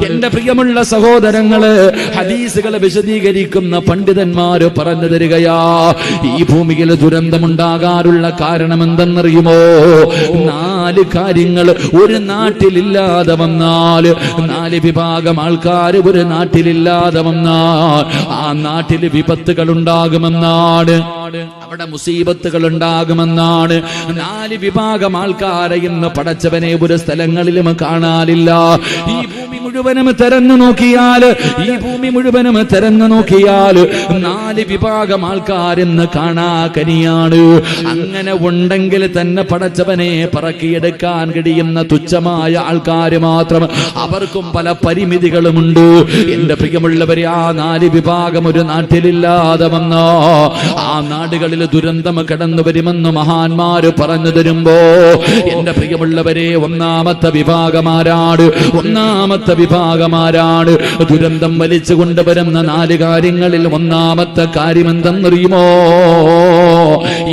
എന്റെ പ്രിയമുള്ള സഹോദരങ്ങള്, ഹദീസുകളെ വിശദീകരിക്കുന്ന പണ്ഡിതന്മാര് പറഞ്ഞു തരികയാ, ഈ ഭൂമിയിൽ ദുരന്തമുണ്ടാകാനുള്ള കാരണം എന്തെന്നറിയുമോ? 4 കാര്യങ്ങൾ ഒരു നാട്ടിലില്ലാതെ വന്നാൽ, 4 വിഭാഗം ആൾക്കാർ ഒരു നാട്ടിലില്ലാതെ വന്നാൽ ആ നാട്ടിൽ വിപത്തുകൾ ഉണ്ടാകുമെന്നാണ്, അവിടെ മുസീബത്തുകൾ ഉണ്ടാകുമെന്നാണ്. 4 വിഭാഗം ആൾക്കാരെ ഇന്ന് പടച്ചവനെ ഒരു സ്ഥലങ്ങളിലും കാണാനില്ല. ഈ ഭൂമി മുഴുവനും തെരഞ്ഞു നോക്കിയാൽ, ഈ ഭൂമി മുഴുവനും തെരഞ്ഞു നോക്കിയാൽ 4 വിഭാഗം ആൾക്കാരെന്ന് കാണാക്കനിയാണ്. അങ്ങനെ ഉണ്ടെങ്കിൽ തന്നെ പടച്ചവനെ പറക്കിയെടുക്കാൻ കഴിയുന്ന തുച്ഛമായ ആൾക്കാർ മാത്രം, അവർക്കും പല പരിമിതികളുമുണ്ട്. എന്റെ പ്രിയമുള്ളവരെ, ആ 4 വിഭാഗം ഒരു നാട്ടിലില്ലാതെ വന്നോ ആ നാടുകളിൽ ദുരന്തം കടന്നു വരുമെന്ന് മഹാന്മാര് പറഞ്ഞു തരുമ്പോ, എന്റെ പ്രിയമുള്ളവരെ, ഒന്നാമത്തെ വിഭാഗമാരാണ് ദുരന്തം വലിച്ചു കൊണ്ടുവരുന്ന 4 കാര്യങ്ങളിൽ ഒന്നാമത്തെ കാര്യം എന്തെന്നറിയുമോ?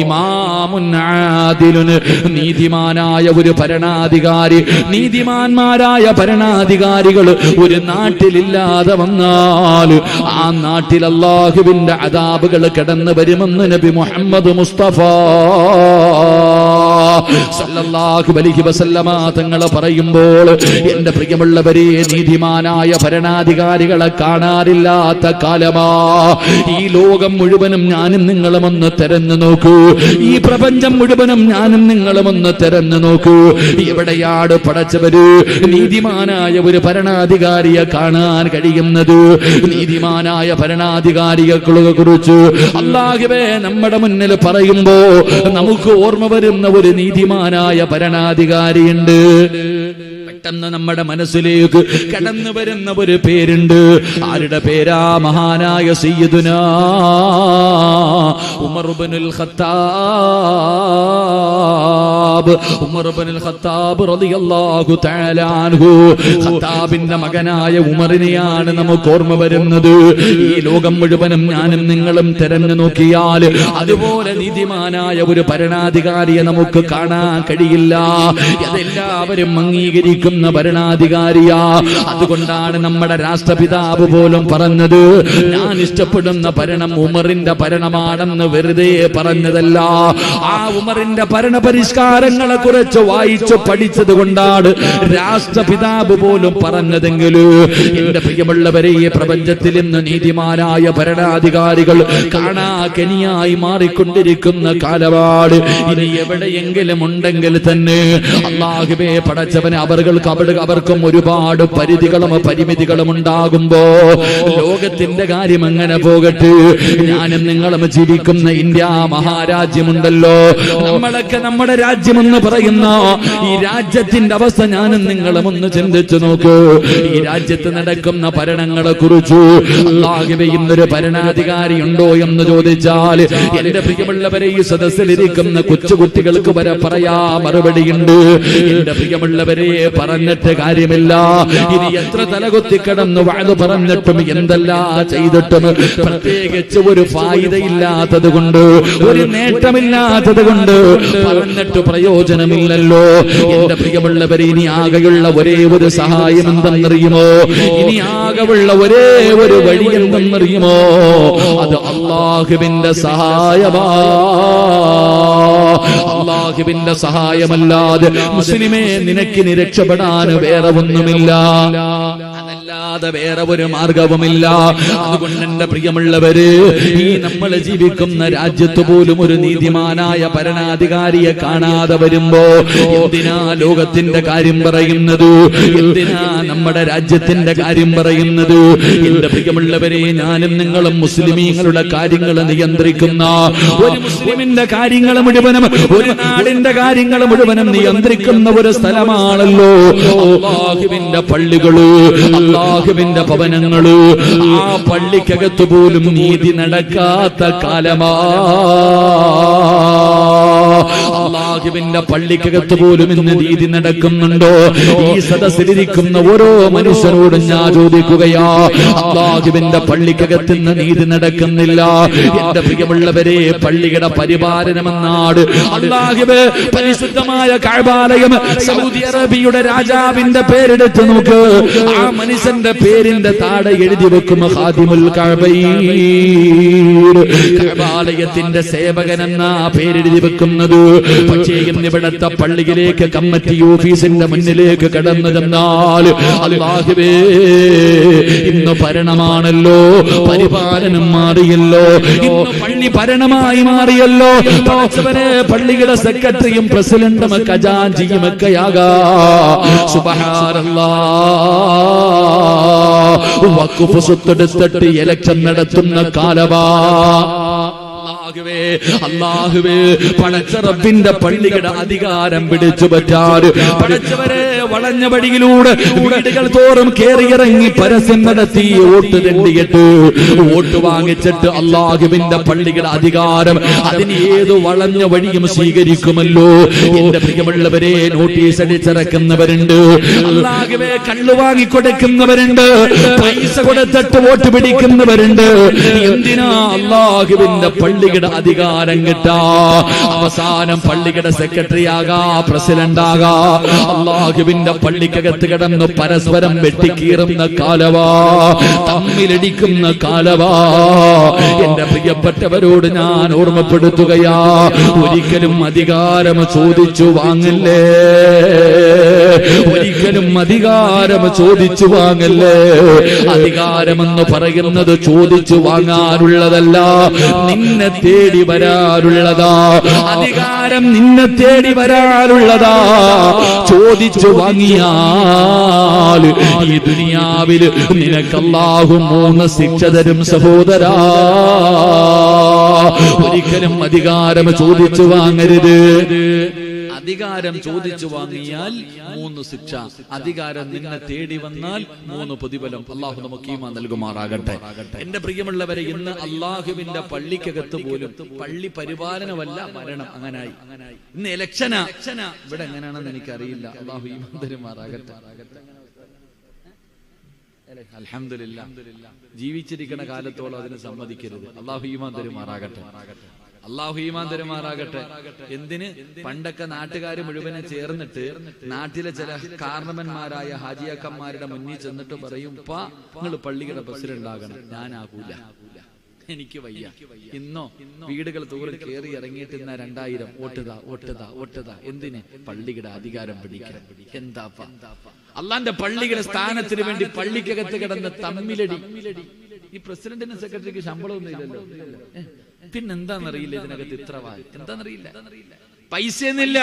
ഇമാമുൻ ആദിലുന്, നീതിമാനായ ഒരു ഭരണാധികാരി. നീതിമാന്മാരായ ഭരണാധികാരികൾ ഒരു നാട്ടിലില്ലാതെ വന്നാൽ ആ നാട്ടിൽ അല്ലാഹുവിന്റെ അദാബുകൾ കടന്നു വരുമെന്ന് നബി മുഹമ്മദ് മുസ്തഫ സല്ലല്ലാഹു അലൈഹി വസല്ലമ തങ്ങൾ പറയുമ്പോൾ, എന്റെ പ്രിയമുള്ളവരെ, നീതിമാനായ ഭരണാധികാരികളെ കാണാറില്ലാത്ത കാലമാ. ഈ ലോകം മുഴുവനും ഞാനും നിങ്ങളും ഒന്ന് തെരഞ്ഞു നോക്കൂ, ഈ പ്രപഞ്ചം മുഴുവനും ഞാനും നിങ്ങളും ഒന്ന് തെരഞ്ഞു നോക്കൂ. എവിടെയാണ് പടച്ചവര് നീതിമാനായ ഒരു ഭരണാധികാരിയെ കാണാൻ കഴിയുന്നത്? നീതിമാനായ ഭരണാധികാരിയെ കുറിച്ച് അല്ലാഹുവേ നമ്മുടെ മുന്നിൽ പറയുമ്പോ നമുക്ക് ഓർമ്മ വരുന്ന ഒരു നീതിമാനായ ഭരണാധികാരിയുണ്ട്. പെട്ടെന്ന് നമ്മുടെ മനസ്സിലേക്ക് കടന്നു വരുന്ന ഒരു പേരുണ്ട്. ആരുടെ പേരാ? മഹാനായ സയ്യിദുനാ ഉമർ ഇബ്നുൽ ഖത്താബ്. ഉമർ ഇബ്നുൽ ഖത്താബ് റളിയല്ലാഹു തആല അൻഹു. ഖത്താബിന്റെ മകനായ ഉമറിനെയാണ് നമുക്ക് ഓർമ്മ വരുന്നത്. ഈ ലോകം മുഴുവനും ഞാനും നിങ്ങളും തെരഞ്ഞു നോക്കിയാൽ അതുപോലെ നീതിമാനായ ഒരു ഭരണാധികാരിയെ നമുക്ക് കാണാൻ കഴിയില്ല. അതെല്ലാവരും അംഗീകരിക്കുന്ന ഭരണാധികാരിയാ. അതുകൊണ്ടാണ് നമ്മുടെ രാഷ്ട്രപിതാവ് പോലും പറഞ്ഞത്, ഞാൻ ഇഷ്ടപ്പെടുന്ന ഭരണം ഉമറിന്റെ ഭരണമാണെന്ന് വെറുതെ പറഞ്ഞതല്ല. ആ ഉമറിന്റെ ഭരണ പരിഷ്കാരങ്ങളെ കുറിച്ച് വായിച്ചു പഠിച്ചത് കൊണ്ടാണ് രാഷ്ട്രപിതാവ് പോലും പറഞ്ഞതെങ്കിലും, എന്റെ പ്രിയമുള്ളവരെ, ഈ പ്രപഞ്ചത്തിൽ ഇന്ന് നീതിമാനായ ഭരണാധികാരികൾ കാണാകനിയായി മാറിക്കൊണ്ടിരിക്കുന്ന കാലപാട് ഇനി എവിടെയെങ്കിലും ഉണ്ടെങ്കിൽ തന്നെ അല്ലാഹുവേ പടച്ചവനെ, അവർക്കും ഒരുപാട് പരിമിതികളും ഉണ്ടാകുമ്പോ ലോകത്തിന്റെ കാര്യം അങ്ങനെ പോകട്ടെ. ഞാനും നിങ്ങളും ജീവിക്കുന്ന ഇന്ത്യ മഹാരാജ്യമുണ്ടല്ലോ, നമ്മളൊക്കെ നമ്മുടെ രാജ്യമെന്ന് പറയുന്ന ഈ രാജ്യത്തിന്റെ അവസ്ഥ ഞാനും നിങ്ങളും ഒന്ന് ചിന്തിച്ചു നോക്കൂ. ഈ രാജ്യത്ത് നടക്കുന്ന ഭരണങ്ങളെ കുറിച്ച് അല്ലാഹുവേ ഇന്നൊരു ഭരണാധികാരി ഉണ്ടോ എന്ന് ചോദിച്ചാൽ എന്റെ പ്രിയമുള്ളവരെ, ഈ സദസ്സിലിരിക്കുന്ന കൊച്ചുകുട്ടികൾക്ക് വരെ പറയാ മറുപടിയുണ്ട്. എന്റെ പ്രിയമുള്ളവരെ, പറഞ്ഞിട്ട് കാര്യമില്ല. ഇനി എത്ര തലകുത്തി കിടന്നു വാഴ് പറഞ്ഞിട്ടും എന്തെല്ലാം ചെയ്തിട്ടും പ്രത്യേകിച്ച് ഒരു ഫായിദയില്ലാത്തത് കൊണ്ട്, ഒരു നേട്ടമില്ലാത്തത് കൊണ്ട് പറഞ്ഞിട്ട് പ്രയോജനമില്ലല്ലോ. എന്റെ പ്രിയമുള്ളവരെ, ഇനി ആകെയുള്ള ഒരേ ഒരു സഹായം എന്തെന്നറിയുമോ? ഇനി ആകെയുള്ള ഒരേ ഒരു വഴി എന്തെന്നറിയുമോ? അത് അല്ലാഹുവിന്റെ സഹായമാ. അല്ലാഹുവിന്റെ സഹായമല്ലാതെ മുസ്ലിമേ നിനക്ക് രക്ഷപ്പെടാൻ വേറെ ഒന്നുമില്ല, അതല്ലാതെ വേറെ ഒരു മാർഗവുമില്ല. അതുകൊണ്ട് എന്റെ പ്രിയമുള്ളവര്, ഈ നമ്മൾ ജീവിക്കുന്ന രാജ്യത്ത് പോലും ഒരു നീതിമാനായ ഭരണാധികാരിയെ കാണാതെ വരുമ്പോ എന്തിനാ ലോകത്തിന്റെ കാര്യം പറയുന്നത്? എന്തിനാ നമ്മുടെ രാജ്യത്തിന്റെ കാര്യം പറയുന്നത്? എന്റെ പ്രിയമുള്ളവരെ, ഞാനും നിങ്ങളും മുസ്ലിമീങ്ങളുടെ കാര്യങ്ങൾ നിയന്ത്രിക്കുന്ന, ഒരു മുസ്ലിമിന്റെ കാര്യങ്ങൾ മുഴുവനും, ഒരു നാടിന്റെ കാര്യങ്ങൾ മുഴുവനും നിയന്ത്രിക്കുന്ന ഒരു സ്ഥലമാണല്ലോ അല്ലാഹുവിന്റെ പള്ളികള്, അല്ലാഹുവിന്റെ ഭവനങ്ങള്. ആ പള്ളിക്കകത്ത് പോലും നീതി നടക്കാത്ത കാലമാ. അല്ലാഹുവിന്റെ പള്ളിക്കകത്ത് പോലും ഇന്ന് നീതി നടക്കുന്നുണ്ടോ? ഈ സദസ്സിലിരിക്കുന്ന ഓരോ മനുഷ്യരോടും ഞാൻ ചോദിക്കുകയാ, അല്ലാഹുവിന്റെ പള്ളിക്കകത്ത് ഇന്ന് നീതി നടക്കുന്നില്ല. എന്റെ പ്രിയമുള്ളവരെ, പള്ളിയുടെ പരിപാലനമെന്നാട് അല്ലാഹുവേ പരിശുദ്ധമായ കഅബാലയം സൗദി അറേബ്യയുടെ രാജാവിന്റെ പേരെടുത്ത് നോക്ക്. ആ മനുഷ്യന്റെ പേരിന്റെ താഴെ എഴുതി വെക്കും ഖാദിമുൽ കഅബൈൻ, കഅബാലയത്തിന്റെ സേവകൻ എന്ന പേരെഴുതി വെക്കുന്നത്. പക്ഷേ ഇന്നിവിടത്തെ പള്ളിയിലേക്ക് കമ്മിറ്റി ഓഫീസിന്റെ മുന്നിലേക്ക് കടന്നു ചെന്നാൽ അല്ലാഹുവേ ഇന്ന് ഭരണമാണല്ലോ, പരിപാലനം മാറിയല്ലോ, ഇന്ന് പള്ളി ഭരണമായി മാറിയല്ലോ. പള്ളിയുടെ സെക്രട്ടറിയും പ്രസിഡന്റും ഖജാൻജിയും ഒക്കെയാകാ. സുബ്ഹാനല്ലാഹ്, വഖഫ് സ്വത്തെടുത്തിട്ട് ഇലക്ഷൻ നടത്തുന്ന കാലവാ. അല്ലാഹുവേ, പടച്ച റബ്ബിന്റെ പള്ളിയുടെ അധികാരം പിടിച്ചു പറ്റാറ് പടച്ചവരെ വളഞ്ഞ വഴിയിലൂടെ വീടുകൾ തോറും കേറിയിറങ്ങി പരസ്യം നടത്തി വോട്ട് തെണ്ടിയിട്ട് വോട്ട് വാങ്ങിച്ചിട്ട് അല്ലാഹുവിന്റെ പള്ളിയുടെ അധികാരം അതിന് ഏത് വളഞ്ഞ വഴിയും സ്വീകരിക്കുമല്ലോ. എന്റെ പ്രിയമുള്ളവരെ, നോട്ടീസ് അടിച്ചിറക്കുന്നവരുണ്ട്, അല്ലാഹുവേ കള്ളു വാങ്ങിക്കൊടുക്കുന്നവരുണ്ട്, പൈസ കൊടുത്തിട്ട് വോട്ട് പിടിക്കുന്നവരുണ്ട്. എന്തിനാ അല്ലാഹുവിന്റെ പള്ളിയുടെ അധികാരം കിട്ടാ? അവസാനം പള്ളിയുടെ സെക്രട്ടറി ആകാ, പ്രസിഡന്റ് ആകാ. അല്ലാഹുവിന്റെ പള്ളിക്കകത്ത് കിടന്ന് പരസ്പരം വെട്ടിക്കീറുന്ന കാലവാ, തമ്മിലടിക്കുന്ന കാലവാ. എന്റെ പ്രിയപ്പെട്ടവരോട് ഞാൻ ഓർമ്മപ്പെടുത്തുകയാ, ഒരിക്കലും അധികാരം ചോദിച്ചു വാങ്ങല്ലേ, ഒരിക്കലും അധികാരം ചോദിച്ചു വാങ്ങല്ലേ. അധികാരമെന്ന് പറയുന്നത് ചോദിച്ചു വാങ്ങാനുള്ളതല്ല, നിന്നെ തേടി വരാനുള്ളതാ. അധികാരം നിന്നെ തേടി വരാനുള്ളതാ. ചോദിച്ചു വാങ്ങിയാൽ ഈ ദുനിയാവിൽ നിനക്ക് അല്ലാഹു 3 ശിക്ഷ തരും സഹോദരാ. ഒരിക്കലും അധികാരം ചോദിച്ചു വാങ്ങരുത്. അധികാരം ചോദിച്ചു വാങ്ങിയാൽ 3 ശിക്ഷ, അധികാരം നിന്നെ തേടി വന്നാൽ 3 പ്രതിഫലം. അല്ലാഹു നമുക്ക് ഈമാൻ നൽകുമാറാകട്ടെ. എന്റെ പ്രിയമുള്ളവരെ, ഇന്ന് അല്ലാഹുവിന്റെ പള്ളിക്കകത്ത് പോലും പള്ളി പരിപാലനമല്ല ഭരണം, അങ്ങനായി. ഇന്ന് ഇലക്ഷനാ. ഇവിടെ എങ്ങനെയാണെന്ന് എനിക്കറിയില്ല. അല്ലാഹു ഈമാൻ തരുമാറാകട്ടെ. അൽഹംദുലില്ലാ, ജീവിച്ചിരിക്കുന്ന കാലത്തോളം അതിന് സമ്മതിക്കരുത്. അല്ലാഹു ഈമാൻ തരുമാറാകട്ടെ. അല്ലാഹു ഈമാൻ തരുമാറാകട്ടെ. എന്തിന്? പണ്ടൊക്കെ നാട്ടുകാർ മുഴുവനും ചേർന്നിട്ട് നാട്ടിലെ ചില കാരണവന്മാരായ ഹാജിയാക്കന്മാരുടെ മുന്നിൽ ചെന്നിട്ട് പറയും, പാ നിങ്ങൾ പള്ളിയുടെ പ്രസിഡന്റ് ആകണം. ഞാനാകൂല, എനിക്ക് വയ്യ. ഇന്നോ വീടുകൾ തോറും കയറി ഇറങ്ങിയിട്ട് 2000 വോട്ടുതാ. എന്തിന്? പള്ളിയുടെ അധികാരം പിടിക്കാൻ. എന്താപ്പ അള്ളാന്റെ പള്ളിയുടെ സ്ഥാനത്തിന് വേണ്ടി പള്ളിക്കകത്ത് കിടന്ന് തമ്മിലടി. ഈ പ്രസിഡന്റിനും സെക്രട്ടറിക്ക് ശമ്പളമൊന്നും ഇല്ലല്ലോ. പിന്നെന്താന്നറിയില്ല ഇതിനകത്ത് ഇത്ര എന്താന്നറിയില്ല. പൈസയൊന്നുമില്ല.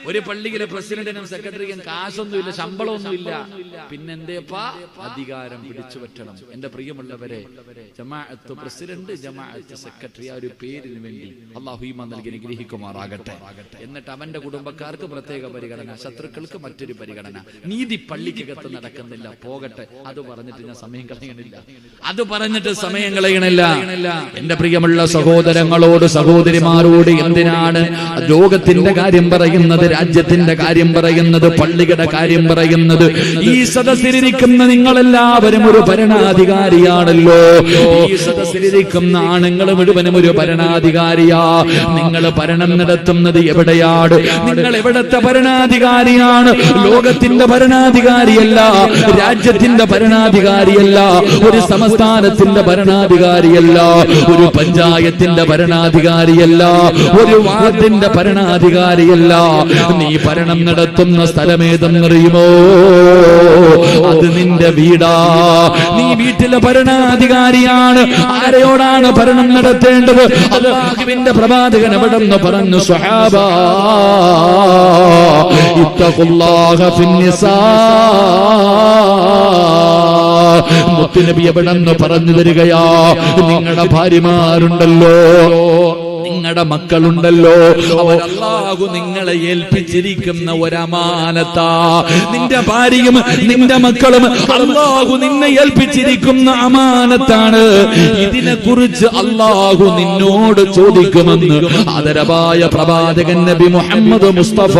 ഒരു പള്ളിയിലെ പ്രസിഡന്റിനും സെക്രട്ടറിക്കും കാശൊന്നുമില്ല, ശമ്പളമൊന്നുമില്ല. പിന്നെന്തേപ്പാ? അധികാരം പിടിച്ചു പറ്റണം. എന്റെ പ്രിയമുള്ളവരെ, ജമാഅത്ത് പ്രസിഡന്റ്, ജമാഅത്ത് സെക്രട്ടറി, ആ ഒരു പേരിന് വേണ്ടി അല്ലാഹു ഈമാൻ നൽകി അനുഗ്രഹിക്കുമാറാകട്ടെ. എന്നിട്ട് അവന്റെ കുടുംബക്കാർക്ക് പ്രത്യേക പരിഗണന, ശത്രുക്കൾക്ക് മറ്റൊരു പരിഗണന. നീതി പള്ളിക്കകത്ത് നടക്കുന്നില്ല, പോകട്ടെ. അത് പറഞ്ഞിട്ട് ഞാൻ സമയം കളയണില്ല. എന്റെ പ്രിയമുള്ള സഹോദരങ്ങളോട്, സഹോദരിമാരോട്, എന്തിനാണ് ലോകത്തിന്റെ കാര്യം പറയുന്നത്, രാജ്യത്തിന്റെ കാര്യം പറയുന്നത്, പള്ളിയുടെ കാര്യം പറയുന്നത്? ഈ സദസ്സിലിരിക്കുന്ന നിങ്ങളെല്ലാവരും ഒരു ഭരണാധികാരിയാണല്ലോ. ഈ സദസ്സിലിരിക്കുന്ന ആണുങ്ങൾ മുഴുവനും ഒരു ഭരണാധികാരിയാ. നിങ്ങൾ ഭരണം നടത്തുന്നത് എവിടെയാണ്? നിങ്ങൾ എവിടത്തെ ഭരണാധികാരിയാണ്? ലോകത്തിന്റെ ഭരണാധികാരിയല്ല, രാജ്യത്തിന്റെ ഭരണാധികാരിയല്ല, ഒരു സംസ്ഥാനത്തിന്റെ ഭരണാധികാരിയല്ല, ഒരു പഞ്ചായത്തിന്റെ ഭരണാധികാരിയല്ല, ഒരു വാർഡിന്റെ ഭരണാധികാരിയല്ല. നീ ഭരണം നടത്തുന്ന സ്ഥലമേതെന്നറിയുമോ? അത് നിന്റെ വീടാ. നീ വീട്ടിലെ ഭരണാധികാരിയാണ്. ആരെയോടാണ് ഭരണം നടത്തേണ്ടത്? അല്ലാഹുവിന്റെ പ്രവാചകൻ എവിടെന്ന് പറഞ്ഞു? സ്വഹാബാ ഇത്തഖുല്ലാഹ ഫിന്നിസാ. മുത്തുനബി എവിടെന്ന് പറഞ്ഞു തരികയാ, നിങ്ങളുടെ ഭാര്യമാരുണ്ടല്ലോ, നിങ്ങളുടെ മക്കളുണ്ടല്ലോ, അവർ അല്ലാഹു നിങ്ങളെ ഏൽപ്പിച്ചിരിക്കുന്ന ഒരമാനത്താ. നിന്റെ ഭാര്യയും നിന്റെ മക്കളും അല്ലാഹു നിന്നെ ഏൽപ്പിച്ചിരിക്കുന്ന അമാനത്താണ്. ഇതിനെക്കുറിച്ച് അല്ലാഹു നിന്നോട് ചോദിക്കുമെന്ന് ആദരവായ പ്രവാചകൻ നബി മുഹമ്മദ് മുസ്തഫ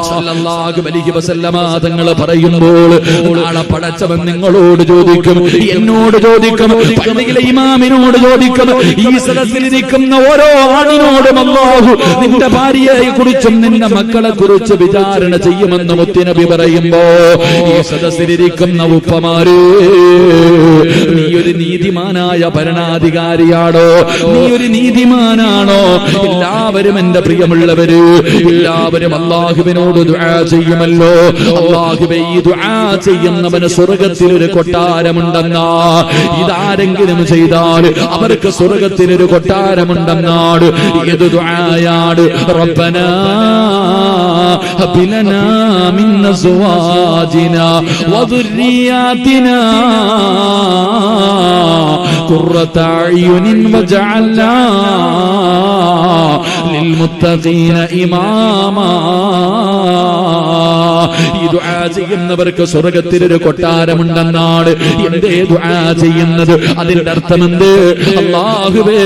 സല്ലല്ലാഹു അലൈഹി വസല്ലമ തങ്ങൾ പറയുമ്പോൾ നാളെ പടച്ചവൻ നിങ്ങളോട് ചോദിക്കും, എന്നോട് ചോദിക്കും, പള്ളിയിലെ ഇമാമിനോട് ചോദിക്കും, ഈ സദസ്സിലിരിക്കുന്ന ഓരോ ആണിനോടും അല്ലാഹു നിന്റെ ഭാര്യയെ കുറിച്ചും നിന്റെ മക്കളെ കുറിച്ച് വിചാരണ ചെയ്യുമെന്ന് മുത്തുനബി പറയുമ്പോ ഈ സദസ്സിലിരിക്കുന്ന ഉപ്പമാര്, നീ ഒരു നീതിമാനായ ഭരണാധികാരിയാണോ? നീ ഒരു നീതിമാനാണോ? എല്ലാവരും എന്റെ പ്രിയമുള്ളവര്, എല്ലാവരും അല്ലാഹുവിനോട് ദുആ ചെയ്യുമല്ലോ. അല്ലാഹുവേ, ഈ ദുആ ചെയ്യുന്നവന് സ്വർഗ്ഗത്തിൽ ഒരു കൊട്ടാരമുണ്ടെന്നാ. ഇതാരെങ്കിലും ചെയ്താൽ അവർക്ക് സ്വർഗ്ഗത്തിൽ ഒരു കൊട്ടാരമുണ്ടെന്നാണ്. ഏത് ദുആയാണ്? റബ്ബനാ ഹബ് ലനാ മിൻ അസ്വാജിനാ വദുർരിയാതിനാ ഖുർറത അയ്യുനിൻ വജഅൽനാ ലിൽമുത്തഖീന ഇമാമാ. ഈ ദുആ ചെയ്യുന്നവർക്ക് സ്വർഗ്ഗത്തിൽ ഒരു കൊട്ടാരമുണ്ടെന്നാണ്. എന്തേ ദുആ ചെയ്യുന്നത്? അതിന്റെ അർത്ഥമെന്ത്? അല്ലാഹുവേ,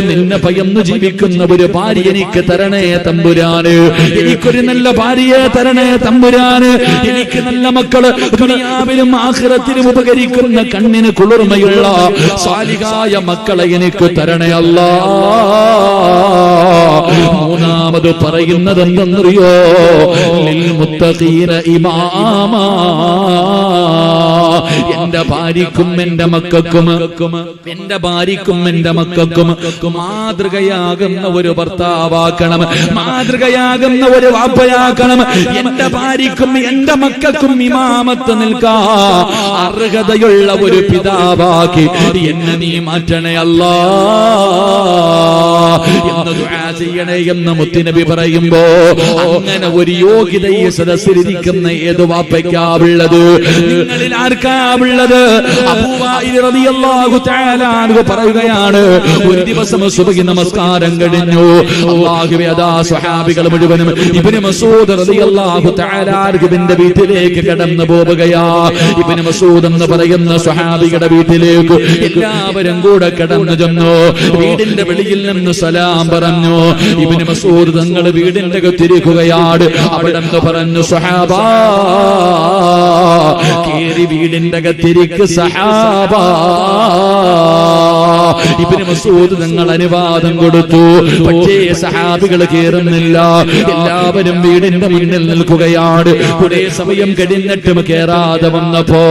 നിന്നെ ഭയന്ന് ജീവിക്കുന്ന ഒരു ഭാര്യ എനിക്ക് തരണേ തമ്പുരാന്. എനിക്കൊരു നല്ല ഭാര്യയെ തരണേ തമ്പുരാന്. എനിക്ക് നല്ല മക്കള്, ദുനിയാവിലും ആഖിറത്തിലും ഉപകരിക്കുന്ന കണ്ണിന് കുളിർമയുള്ള സാലിഹായ മക്കളെ എനിക്ക് തരണേ അല്ലാ. മൂന്നാമത് പറയുന്നത് എന്തെന്നറിയോ? ലിൽ മുത്തഖീന ഇമാമാ. എന്റെ ഭാര്യക്കും എന്റെ മക്കൾക്കും, എന്റെ ഭാര്യക്കും എന്റെ മക്കൾക്കും മാതൃകയാകുന്ന ഒരു ഭർത്താവാക്കണം, മാതൃകയാകുന്ന ഒരു വാപ്പയാക്കണം. എന്റെ ഭാര്യക്കും എന്റെ മക്കൾക്കും ഇമാമത്ത് നിൽക്കാ അർഹതയുള്ള ഒരു പിതാവാക്കി എന്നെ നീ മാറ്റണേ അല്ലാ എന്ന് ദുആ ചെയ്യണേ എന്ന് മുത്തുനബി പറയുമ്പോ, അങ്ങനെ ഒരു യോഗ്യത ഈ സദസ്സിലിരിക്കുന്ന ഏത് വാപ്പയ്ക്കാവുള്ളത്? നിങ്ങളിൽ ആർക്കാവുള്ളത്? അബൂവായിൽ റളിയല്ലാഹു തആല അൻഹു പറയുകയാണ്, ഒരു ദിവസം സുബ്ഹി നമസ്കാരം കഴിഞ്ഞു. അല്ലാഹുവേ, അതാ സ്വഹാബികൾ മുഴുവനും ഇബ്നു മസ്ഊദ് റളിയല്ലാഹു തആല അൻഹുവിന്റെ വീട്ടിലേക്ക് കടന്നു പോവുകയാ. ഇബ്നു മസ്ഊദ് എന്ന് പറയുന്ന സ്വഹാബിയുടെ വീട്ടിലേക്ക് എല്ലാവരും കൂടെ കടന്നു ചെന്നു. വീടിന്റെ വെളിയിൽ നിന്ന് സലാം പറഞ്ഞു. ഇബ്നു മസ്ഊദ് തങ്ങൾ വീടിന്റെ അകത്തിരിക്കുകയാണ്. അവിടെ നിന്ന് പറഞ്ഞു, സ്വഹാബാ, കേറി വീടിന്റെ അകത്തിരിക്ക് സഹാബാ. ഇബ്നു മസ്ഊദ് തങ്ങൾ അനുവാദം കൊടുത്തു. പക്ഷേ സഹാബികൾ കേറുന്നില്ല. എല്ലാവരും വീടിന്റെ മുന്നിൽ നിൽക്കുകയാണ്. കുറെ സമയം കഴിഞ്ഞിട്ടും കേറാതെ വന്നപ്പോ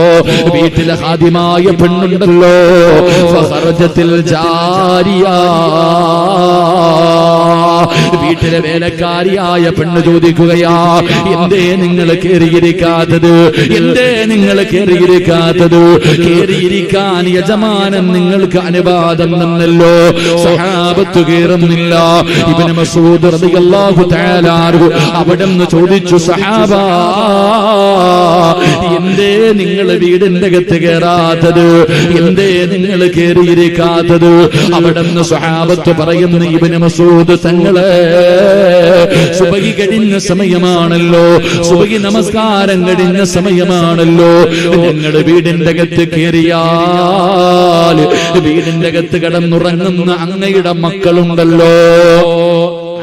വീട്ടിലെ ഹാദിമായ പെണ്ണുണ്ടല്ലോ, ഫഖറജത്തിൽ ജാരിയാ, വീട്ടിലെ വേലക്കാരിയായ പെണ്ണ് ചോദിക്കുകയാ, എന്തേ നിങ്ങൾ കേറിയിരിക്കാത്തത്? എന്തേ നിങ്ങൾ കേറിയിരിക്കാത്തത്? കേറിയിരിക്കാൻ യജമാനൻ നിങ്ങൾക്ക് അനുവാദം തന്നല്ലോ, സഹാബത്ത് കേറുന്നില്ല. ഇബ്നു മസ്ഊദ് റളിയല്ലാഹു തആല അൻഹു അവിടെന്ന് ചോദിച്ചു, സഹാബാ, എന്തേ നിങ്ങൾ വീടിന്റെ അകത്ത് കേറാത്തത്? എന്തേ നിങ്ങൾ കേറിയിരിക്കാത്തത്? അവിടെന്ന് സ്വഹാബത്ത് പറയുന്നു, ഇബ്നു മസ്ഊദ് തങ്ങളെ, സുബഹി കഴിഞ്ഞ സമയമാണല്ലോ, സുബഹി നമസ്കാരം കഴിഞ്ഞ സമയമാണല്ലോ. ഞങ്ങൾ വീടിന്റെ അകത്ത് കേറിയാൽ വീടിന്റെ അകത്ത് കിടന്നുറങ്ങുന്ന അങ്ങയുടെ മക്കളുണ്ടല്ലോ,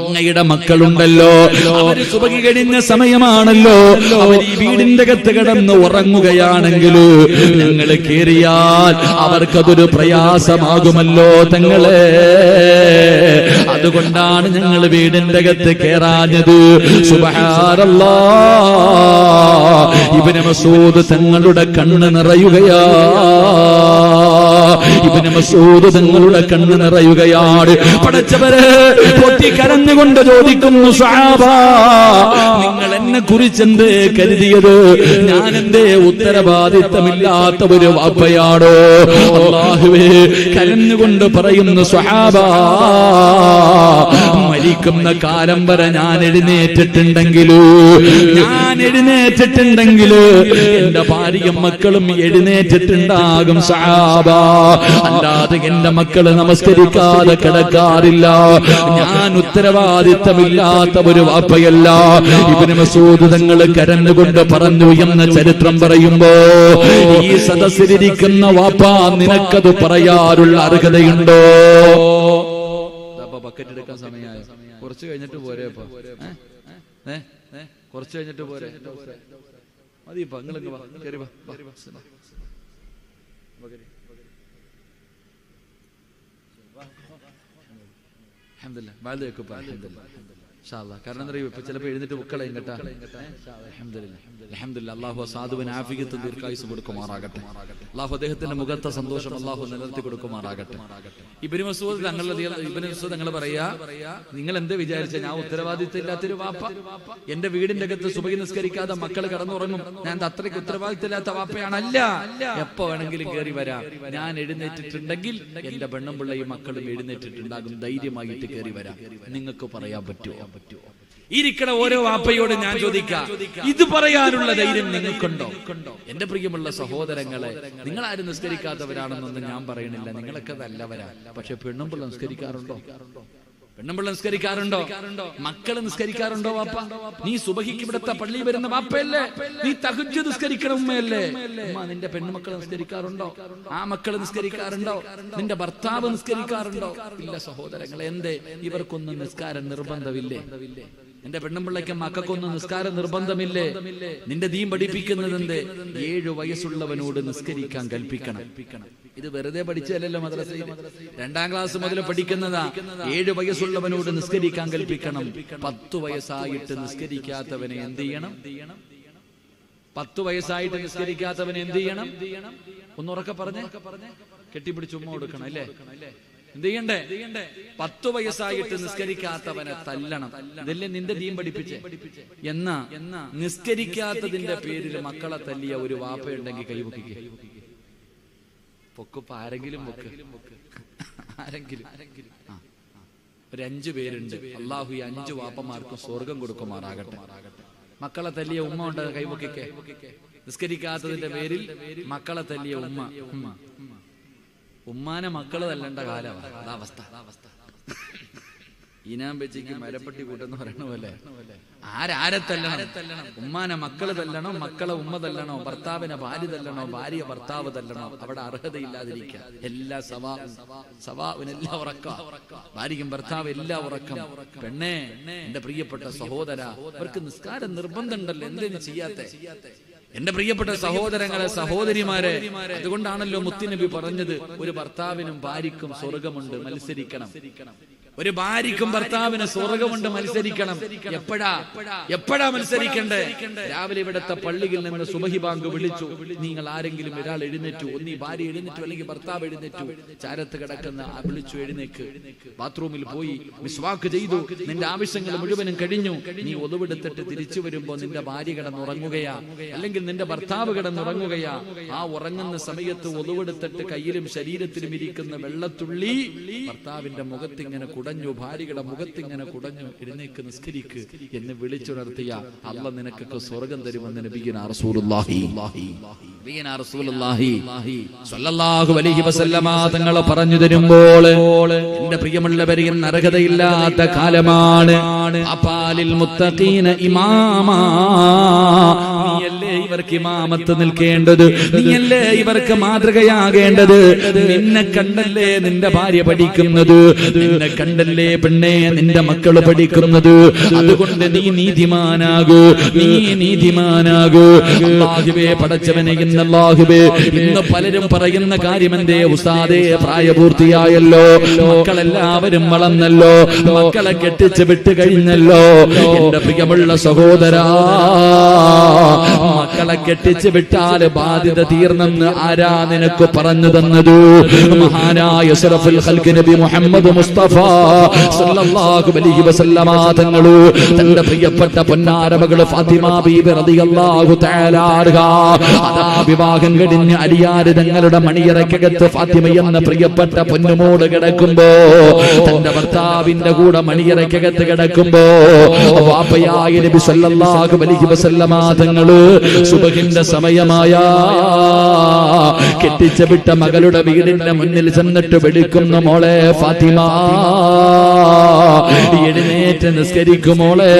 അങ്ങയുടെ മക്കളുണ്ടല്ലോ, അവര് സുബഹി കഴിഞ്ഞ സമയമാണല്ലോ, അവർ ഈ വീടിന്റെ അകത്ത് കിടന്ന് ഉറങ്ങുകയാണെങ്കിൽ ഞങ്ങൾ കേറിയാൽ അവർക്കതൊരു പ്രയാസമാകുമല്ലോ തങ്ങളെ. അതുകൊണ്ടാണ് ഞങ്ങൾ വീടിന്റെ അകത്ത് കേറാഞ്ഞത്. സുബ്ഹാനല്ലാഹ്, ഇബ്നു മസ്ഊദ് തങ്ങളുടെ കണ്ണ് നിറയുകയാ. ഇബ്നു മസ്ഊദ് തങ്ങളുടെ കണ്ണ് നിറയുകയാണ്. പടച്ചവരെ, പൊട്ടിക്കരഞ്ഞുകൊണ്ട് ചോദിക്കുന്നു, സ്വഹാബാ, നിങ്ങൾ എന്നെ കുറിച്ച് എന്തേ കരുതിയത്? ഞാൻ എന്തേ ഉത്തരവാദിത്തമില്ലാത്ത ഒരു വാപ്പയാണോ? അല്ലാഹുവേ, കരഞ്ഞുകൊണ്ട് പറയുന്നു സ്വഹാബ, മരിക്കുന്ന കാലം വരെ ഞാൻ എഴുന്നേറ്റിട്ടുണ്ടെങ്കിലോ എന്റെ ഭാര്യയും മക്കളും എഴുന്നേറ്റിട്ടുണ്ടാകും സഹാബ. അല്ലാതെ എന്റെ മക്കള് നമസ്കരിക്കാതെ കിടക്കാറില്ല. ഞാൻ ഉത്തരവാദിത്തമില്ലാത്ത ഒരു വാപ്പയല്ല. ഇബ്നു മസ്ഊദ് തങ്ങൾ കരഞ്ഞുകൊണ്ട് പറഞ്ഞു എന്ന ചരിത്രം പറയുമ്പോ, ഈ സദസ്സിലിരിക്കുന്ന വാപ്പ, നിനക്കത് പറയാനുള്ള അർഹതയുണ്ടോ? ബക്കറ്റ് എടുക്കാൻ സമയമായി. കുറച്ച് കഴിഞ്ഞിട്ട് പോരെ? കുറച്ച് കഴിഞ്ഞിട്ട് പോരെ? മതി, നിങ്ങളൊക്കെ കയറി വാ. അൽഹംദുലില്ലാ, ബാദ് വെക്കുപ്പ. അൽഹംദുലില്ലാ, ഇൻഷാ അല്ലാഹ്. കാരണം എന്താ അറിയോ, ഇപ്പൊ ചിലപ്പോ എഴുന്നിട്ട് ഉക്കളയും കേട്ടാ. അൽഹംദുലില്ലാ, അല്ലാഹു സാധുവിന് ആഫിയത്ത് ദീർഘായുസ്സ് കൊടുക്കുമാറാകട്ടെ. അല്ലാഹു അദ്ദേഹത്തിന്റെ മുഖത്തെ സന്തോഷം അല്ലാഹു നിലനിർത്തി കൊടുക്കുമാറാകട്ടെ. ഇബ്നു മസ്ഊദ് തങ്ങൾ പറയാ, നിങ്ങൾ എന്ത് വിചാരിച്ച ഞാൻ ഉത്തരവാദിത്തം ഇല്ലാത്തൊരു വാപ്പ? എന്റെ വീടിന്റെ അകത്ത് സുബഹി നിസ്കരിക്കാതെ മക്കൾ കടന്നുറങ്ങും, ഞാൻ അത്രയ്ക്ക് ഉത്തരവാദിത്തം ഇല്ലാത്ത വാപ്പയാണല്ല. എപ്പോ വേണമെങ്കിലും കയറി വരാം. ഞാൻ എഴുന്നേറ്റിട്ടുണ്ടെങ്കിൽ എന്റെ പെണ്ണും പിള്ളയും മക്കളും എഴുന്നേറ്റിട്ടുണ്ടാകും, ധൈര്യമായിട്ട് കയറി വരാം. നിങ്ങൾക്ക് പറയാൻ പറ്റുമോ? ഇരിക്കണ ഓരോ വാപ്പയോട് ഞാൻ ചോദിക്കാം, ഇത് പറയാനുള്ള ധൈര്യം നിങ്ങൾക്കുണ്ടോ? എന്റെ പ്രിയമുള്ള സഹോദരങ്ങളെ, നിങ്ങളാരും നിസ്കരിക്കാത്തവരാണെന്നൊന്നും ഞാൻ പറയണില്ല, നിങ്ങളൊക്കെ നല്ലവരാ. പക്ഷെ പെണ്ണുമ്പിള്ള നിസ്കരിക്കാറുണ്ടോ? മക്കള് നിസ്കരിക്കാറുണ്ടോ? വാപ്പ, നീ സുബഹിക്ക് ഇവിടുത്തെ പള്ളിയിൽ വരുന്ന വാപ്പയല്ലേ? നീ തഹജ്ജുദ് നിസ്കരിക്കണ ഉമ്മയല്ലേ? ഉമ്മ, നിന്റെ പെണ്ണുമക്കൾ നിസ്കരിക്കാറുണ്ടോ? ആ മക്കള് നിസ്കരിക്കാറുണ്ടോ? നിന്റെ ഭർത്താവ് നിസ്കരിക്കാറുണ്ടോ? ഇല്ല സഹോദരങ്ങളെ. എന്തേ? ഇവർക്കൊന്നും നിസ്കാരം നിർബന്ധമില്ലേ? എന്റെ പെണ്ണുമ്പിള്ളയ്ക്കും മക്കൾക്കൊന്നും നിസ്കാരം നിർബന്ധമില്ലേ? നിന്റെ ദീൻ പഠിപ്പിക്കുന്നത് എന്തേ? 7 വയസ്സുള്ളവനോട് നിസ്കരിക്കാൻ കൽപ്പിക്കണം. ഇത് വെറുതെ പഠിച്ചതല്ലല്ലോ മദ്രസയിൽ. 2ാം ക്ലാസ് മുതൽ പഠിക്കുന്നതാ. 7 വയസ്സുള്ളവനോട് നിസ്കരിക്കാൻ കൽപ്പിക്കണം. 10 വയസ്സായിട്ട് നിസ്കരിക്കാത്തവനെ എന്ത് ചെയ്യണം? 10 വയസ്സായിട്ട് നിസ്കരിക്കാത്തവനെ എന്ത് ചെയ്യണം? ഒന്നുറക്കെ പറഞ്ഞേ. കെട്ടിപ്പിടിച്ച് ഉമ്മ കൊടുക്കണം അല്ലേ? എന്ത് ചെയ്യണ്ടേ? 10 വയസ്സായിട്ട് നിസ്കരിക്കാത്തവനെ തല്ലണം. ഇതല്ലേ നിന്റെ ദീൻ പഠിപ്പിച്ചേ? എന്നാ നിസ്കരിക്കാത്തതിന്റെ പേരിൽ മക്കളെ തല്ലിയ ഒരു വാപ്പയുണ്ടെങ്കിൽ കൈവക്കിക്ക് പൊക്കുപ്പ. ആരെങ്കിലും ഒരു 5 പേരുണ്ട്. അള്ളാഹു ഈ 5 വാപ്പമാർക്കും സ്വർഗം കൊടുക്കുമാറാകട്ടെ. മക്കളെ തല്ലിയ ഉമ്മ ഉണ്ട്, കൈവക്കിക്കെ. നിസ്കരിക്കാത്തതിന്റെ പേരിൽ മക്കളെ തല്ലിയ ഉമ്മാനെ മക്കള് തല്ലേണ്ട കാലമാണ്. അതാവസ്ഥ. ഈനാം വെച്ചിക്ക് മരപ്പട്ടി കൂട്ടെന്ന് പറയണ പോലെ ആരെ തല്ലണം? ഉമ്മാനെ മക്കള് തല്ലണോ? മക്കളെ ഉമ്മ തല്ലണോ? ഭർത്താവിനെ ഭാര്യ തല്ലണോ? ഭാര്യ ഭർത്താവ് തല്ലണോ? അവിടെ അർഹതയില്ലാതിരിക്കുക. എല്ലാ സവാവിനെല്ലാം ഉറക്കം. ഭാര്യയും ഭർത്താവ് എല്ലാം ഉറക്കം. പെണ്ണേ, എന്റെ പ്രിയപ്പെട്ട സഹോദര, അവർക്ക് നിസ്കാരം നിർബന്ധമുണ്ടല്ലോ, എന്തിനു ചെയ്യാത്ത? എന്റെ പ്രിയപ്പെട്ട സഹോദരങ്ങളെ, സഹോദരിമാരെ, അതുകൊണ്ടാണല്ലോ മുത്തുനബി പറഞ്ഞത്, ഒരു ഭർത്താവിനും ഭാര്യയ്ക്കും സ്വർഗമുണ്ട്, മത്സരിക്കണം. ഒരു ഭാര്യയ്ക്കും ഭർത്താവിന് സ്വർഗമുണ്ട്, മത്സരിക്കണം. എപ്പോഴാ മത്സരിക്കണ്ടേ? രാവിലെ ഇവിടുത്തെ പള്ളിയിൽ നിന്ന് സുബഹി ബാങ്ക് വിളിച്ചു. നിങ്ങൾ ആരെങ്കിലും ഒരാൾ എഴുന്നേറ്റു, ഒന്നീ ഭാര്യ എഴുന്നേറ്റു അല്ലെങ്കിൽ ഭർത്താവ് എഴുന്നേറ്റു. ചാരത്ത് കിടക്കുന്ന വിളിച്ചു, എഴുന്നേക്ക്. ബാത്റൂമിൽ പോയി മിസ്വാക്ക് ചെയ്തു, നിന്റെ ആവശ്യങ്ങൾ മുഴുവനും കഴിഞ്ഞു. നീ ഒതുവെടുത്തിട്ട് തിരിച്ചു വരുമ്പോ നിന്റെ ഭാര്യ കിടന്നുറങ്ങുകയാ, അല്ലെങ്കിൽ നിന്റെ ഭർത്താവ് കിടന്നുറങ്ങുകയാ. ആ ഉറങ്ങുന്ന സമയത്ത് ഒതുവെടുത്തിട്ട് കയ്യിലും ശരീരത്തിലും ഇരിക്കുന്ന വെള്ളത്തുള്ളി ഭർത്താവിന്റെ മുഖത്തിങ്ങനെ കുടഞ്ഞു, ഭാര്യയുടെ മുഖത്തിങ്ങനെ കുടഞ്ഞു. എഴുന്നേക്ക്, നിസ്കരിക്ക് എന്ന് വിളിച്ചുണർത്തിയ അല്ല നിനക്കൊക്കെ സ്വർഗം തരുമെന്ന് നബിയുനാ റസൂലുള്ളാഹി സ്വല്ലല്ലാഹു അലൈഹി വസല്ലമ തങ്ങൾ പറഞ്ഞു തരുമ്പോൾ, എന്റെ പ്രിയമുള്ളവരെ, അർഹതയില്ലാത്ത കാലമാണ്. അപാലിൽ മുത്തഖീന ഇമാമാ, നീയല്ലേ ഇവർക്ക് ഇമാമത്ത് നിൽക്കേണ്ടത്, നീയല്ലേ ഇവർക്ക് മാതൃകയാകേണ്ടത്. നിന്നെ കണ്ടല്ലേ നിന്റെ ഭാര്യ പഠിക്കുന്നത്, നിന്നെ കണ്ടല്ലേ പെണ്ണെ നിന്റെ മക്കള് പഠിക്കുന്നത്. അതുകൊണ്ട് നീ നീതിമാനാകൂ, അല്ലാഹുവേ, പടച്ചവനെ, അല്ലാഹുവേ, ഇന്ന് പലരും പറയുന്ന കാര്യം എന്തേ? ഉസ്താദേ, പ്രായപൂർത്തിയായല്ലോ, മക്കളെല്ലാവരും വളർന്നല്ലോ, മക്കളെ കെട്ടിച്ച് വിട്ട് കഴിഞ്ഞല്ലോ. എന്റെ പ്രിയമുള്ള സഹോദരാ, മക്കളെ കെട്ടിച്ചു വിട്ടാൽ ബാധ്യത തീർന്നെന്ന് ആരാ നിനക്ക് പറഞ്ഞു തന്നത്? മഹാനായ അഷ്റഫുൽ ഖൽഖ് നബി മുഹമ്മദ് മുസ്തഫ സല്ലല്ലാഹു അലൈഹി വസല്ലമ തങ്ങൾ തന്റെ പ്രിയപ്പെട്ട പൊന്നാര മകൾ ഫാത്തിമ ബീബി റളിയല്ലാഹു തആല അതാ വിവാഹം കഴിഞ്ഞ് അലിയാര് തങ്ങളുടെ മണിയറക്കകത്ത് ഫാത്തിമ എന്ന പ്രിയപ്പെട്ട പൊന്നുമോട് കിടക്കുമ്പോ, തന്റെ ഭർത്താവിന്റെ കൂടെ മണിയറക്കകത്ത് കിടക്കുമ്പോ വാപ്പയായ നബി സല്ലല്ലാഹു അലൈഹി വസല്ലമ തങ്ങൾ സുബഹിന്റെ സമയമായ കെട്ടിച്ചു വിട്ട മകളുടെ വീടിന്റെ മുന്നിൽ ചെന്നിട്ട് വിളിക്കുന്ന, മോളെ ഫാത്തിമ എഴുന്നേറ്റ് നിസ്കരിക്കുമോളെ.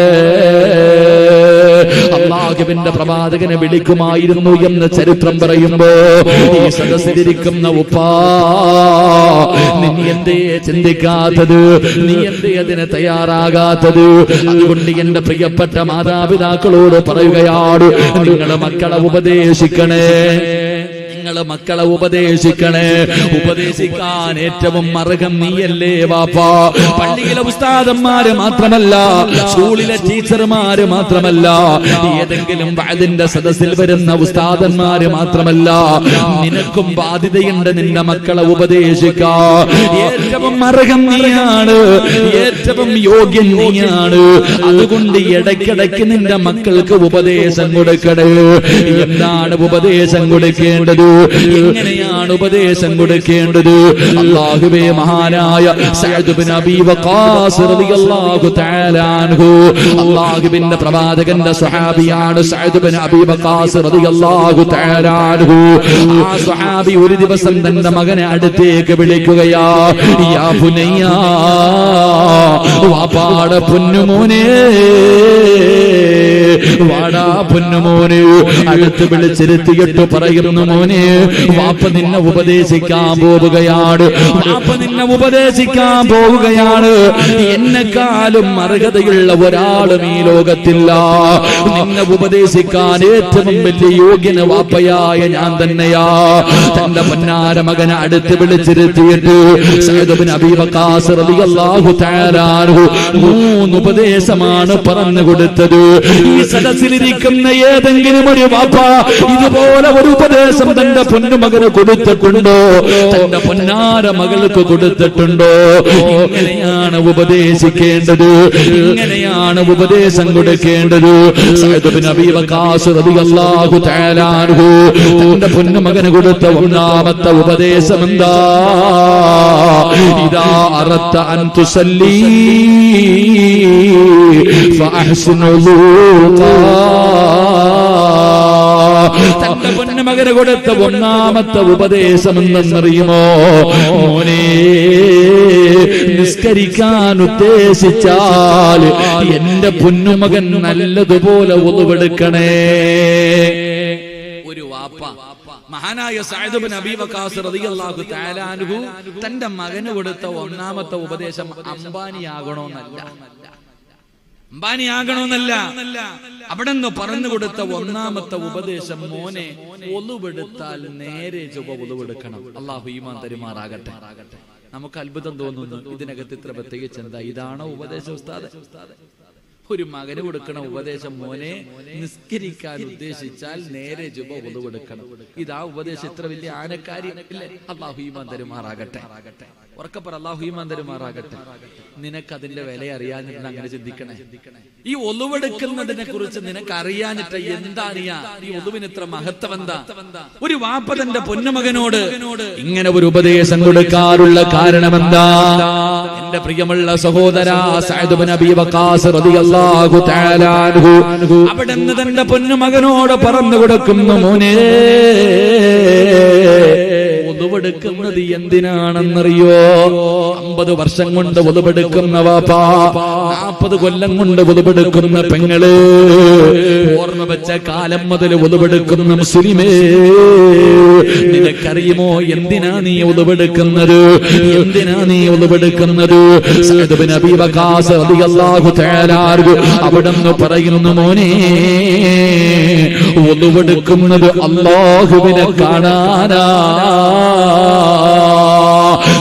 അല്ലാഹുവിന്റെ പ്രവാചകനെ വിളിക്കുമായിരുന്നു എന്ന് ചരിത്രം പറയുമ്പോ ഈ സദസ്സിലിരിക്കുന്ന ഉപ്പാ, നീ എന്തേ ചിന്തിക്കാത്തത്? നീ എന്തേ അതിന് തയ്യാറാകാത്തത്? അതുകൊണ്ട് എന്റെ പ്രിയപ്പെട്ട മാതാപിതാക്കളോട് പറയുകയാണ്, നിങ്ങളെ മക്കളെ ഉപദേശിക്കണേ, മക്കളെ ഉപദേശിക്കണേ. ഉപദേശിക്കാൻ ഏറ്റവും അർഹം നീയല്ലേ വാപ്പാ. പള്ളിയിലെ ഉസ്താദന്മാര് മാത്രമല്ല, സ്കൂളിലെ ടീച്ചർമാര് മാത്രമല്ല, ഏതെങ്കിലും വഅദിന്റെ സദസ്സിൽ വരുന്ന ഉസ്താദന്മാര് മാത്രമല്ല, നിനക്കും ബാധ്യതയുണ്ട് നിന്റെ മക്കളെ ഉപദേശിക്കാൻ. ഏറ്റവും അർഹം നീയാണ്, ഏറ്റവും യോഗ്യൻ നീയാണ്. അതുകൊണ്ട് ഇടയ്ക്കിടയ്ക്ക് നിന്റെ മക്കൾക്ക് ഉപദേശം കൊടുക്കണേ. എന്താണ് ഉപദേശം കൊടുക്കേണ്ടത്? എങ്ങനെയാണ് ഉപദേശം കൊടുക്കേണ്ടത്? അല്ലാഹുവേ, മഹാനായ സഅദ് ഇബ്നു അബീ വഖാസ് റളിയല്ലാഹു തആല അൻഹു, അല്ലാഹുവിന്റെ പ്രവാചകന്റെ സ്വഹാബിയാണ് സഅദ് ഇബ്നു അബീ വഖാസ് റളിയല്ലാഹു തആല അൻഹു. ആ സ്വഹാബി ഒരു ദിവസം തന്റെ മകനെ അടുത്തേക്ക് വിളിക്കുകയാ, യാ ബുനയ്യ, വാപ്പാടെ പൊന്നുമോനെ, വാടാ പൊന്നുമോനെ. അടുത്ത് വിളിച്ചിരുത്തിയിട്ട് പറയുന്നു, മോനെ, വാപ്പ നിന്നെ ഉപദേശിക്കാൻ പോവുകയാണ്, വാപ്പ നിന്നെ ഉപദേശിക്കാൻ പോവുകയാണ്. എന്നെക്കാളും അർഹതയുള്ള ഒരാളും ഈ ലോകത്തില്ല. നിന്നെ ഉപദേശിക്കാൻ ഏറ്റവും വലിയ യോഗ്യന് വാപ്പയായ ഞാൻ തന്നെയാ. തന്റെ പൊന്നാര മകനെ അടുത്ത് വിളിച്ചിരുത്തിയിട്ട് സഅദ് ഇബ്നു അബീ വഖാസ് റളിയല്ലാഹു തആല അൻഹു 3 ഉപദേശമാണ് പറഞ്ഞു കൊടുത്തത്. ഈ സദസ്സിലിരിക്കുന്ന ഏതെങ്കിലും ഒരു വാപ്പ ഇതുപോലെ ഒരു ഉപദേശം തന്റെ പൊന്നുമകന് കൊടുത്തിട്ടുണ്ടോ? തന്റെ പൊന്നാര മകൾക്ക് കൊടുത്തിട്ടുണ്ടോ? ഇങ്ങനെയാണ് ഉപദേശിക്കേണ്ടത്, ഇങ്ങനെയാണ് ഉപദേശം കൊടുക്കേണ്ടത്. സഅദ് ഇബ്നു അബീ വഖാസ് റളിയല്ലാഹു തആല അൻഹു തന്റെ പൊന്നുമകന് കൊടുത്ത ഒന്നാമത്തെ ഉപദേശം എന്താ? ഇദാ അറദ്ത അൻ തുസല്ലി ഫഅഹ്സിനു ളുഖാ. തന്റെ പൊന്നുമകന് കൊടുത്ത ഒന്നാമത്തെ ഉപദേശം എന്തെന്നറിയുമോ? മോനെ, നിസ്കരിക്കാൻ ഉദ്ദേശിച്ചാൽ എന്റെ പൊന്നുമകൻ നല്ലതുപോലെ ഒതുവെടുക്കണേ. ഒരു വാപ്പ, മഹാനായ സഅദ് ഇബ്നു അബീ വഖാസ് റളിയല്ലാഹു തആല അൻഹു തന്റെ മകന് കൊടുത്ത ഒന്നാമത്തെ ഉപദേശം അംബാനിയാകണമെന്നല്ല, അംബാനിയാകണമെന്നല്ല. അവിടെ നിന്ന് പറഞ്ഞു കൊടുത്ത ഒന്നാമത്തെ ഉപദേശം, മോനെ, ഒളുവെടുത്താൽ നേരെ ചൊവ്വ ഒളുവെടുക്കണം. അല്ലാഹു ഈമാൻ തരുമാറാകട്ടെ. നമുക്ക് അത്ഭുതം തോന്നുന്നു, ഇതിനകത്ത് ഇത്ര പ്രത്യേകിച്ച് എന്താ? ഇതാണോ ഉപദേശം ഉസ്താദ്? ഒരു മകന് കൊടുക്കണ ഉപദേശം, മോനെ, നിസ്കരിക്കാൻ ഉദ്ദേശിച്ചാൽ നേരെ ചൊവ്വ ഒളുവെടുക്കണം. ഇതാ ഉപദേശം. ഇത്ര വലിയ ആനക്കാരി ഇല്ലേ? അല്ലാഹു ഈമാൻ തരുമാറാകട്ടെ. ഉറക്കപ്പറ, അല്ലാഹു ഈമാൻ തരുമാറാകട്ടെ. നിനക്ക് അതിന്റെ വില അറിയാനിട്ട് അങ്ങനെ ചിന്തിക്കണേ. ഈ ഒളുവെടുക്കുന്നതിനെ കുറിച്ച് നിനക്ക് അറിയാനിട്ട് എന്താണ് ഈ ഒളുവിന് ഇത്ര മഹത്വം? എന്താ? ഒരു വാപ്പ തന്റെ പൊന്നുമകനോട് ഇങ്ങനെ ഒരു ഉപദേശം കൊടുക്കാറുള്ള കാരണം എന്താ? എന്റെ പ്രിയമുള്ള സഹോദരാ, സഅദ് ഇബ്നു അബീ വഖാസ് റളിയല്ലാഹു തആല അൻഹു അവിടെ നിന്ന് തന്റെ പൊന്നുമകനോട് പറഞ്ഞു കൊടുക്കുന്നു, മോനെ, ഒളുവെടുക്കുന്നത് എന്തിനാണെന്നറിയോ? 50 വർഷം കൊണ്ട് ഒളുവെടുക്കുന്ന വാപ്പ, 40 കൊല്ലം കൊണ്ട് ഒളുവെടുക്കുന്ന പെങ്ങള്, ഓർമ്മ വെച്ച കാലം മുതൽ ഒളുവെടുക്കുന്ന മുസ്ലിമേ, നിനക്കറിയുമോ എന്തിനാ നീ ഒളുവെടുക്കുന്നത്? എന്തിനാ നീ ഒളുവെടുക്കുന്നത്? സഅദ് ഇബ്നു അബീ വഖാസ് റളിയല്ലാഹു തആല അൻഹു അവിടുന്ന് പറയുന്നു, മോനെ, ഒളുവെടുക്കുന്നത് അല്ലാഹുവിനെ കാണാനാ.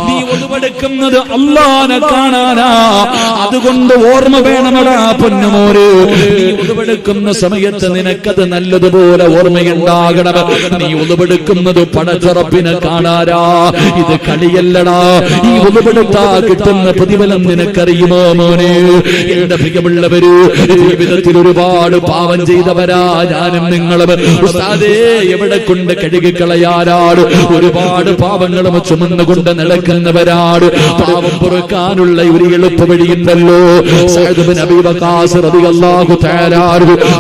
നീ ഒളുവെടുക്കുന്നത് ഉളുവെടുക്കുന്നത് അല്ലാഹനെ കാണാനാ. അതുകൊണ്ട് ഓർമ്മ വേണമടാ പൊന്നുമോര്, നീ ഉളുവെടുക്കുന്ന സമയത്ത് നിനക്കത് നല്ലതുപോലെ ഓർമ്മയുണ്ടാകണം. നീ ഉളുവെടുക്കുന്നത് പടച്ചറപ്പിനെ കാണാനാ. ഇത് കളിയല്ലടാ. ഈ ഉളുവെടുത്താ കിട്ടുന്ന പ്രതിഫലം നിനക്കറിയുമോ മോനെ? എന്റെ പ്രിയമുള്ളവര്, ജീവിതത്തിൽ ഒരുപാട് പാവം ചെയ്തവരാ ഞാനും നിങ്ങളും. ഉസ്താദേ, എവിടെ കൊണ്ട് കഴുകിക്കളയാനാണ്? ഒരുപാട് പാവങ്ങളും ചുമന്നുകൊണ്ട് നടക്കുന്നവരാണ്. പാവം പൊറുക്കാനുള്ള ഒരു എളുപ്പ വഴിയുണ്ടല്ലോ. സഅദ് ബിൻ അബീ വഖാസ് റളിയല്ലാഹു തആല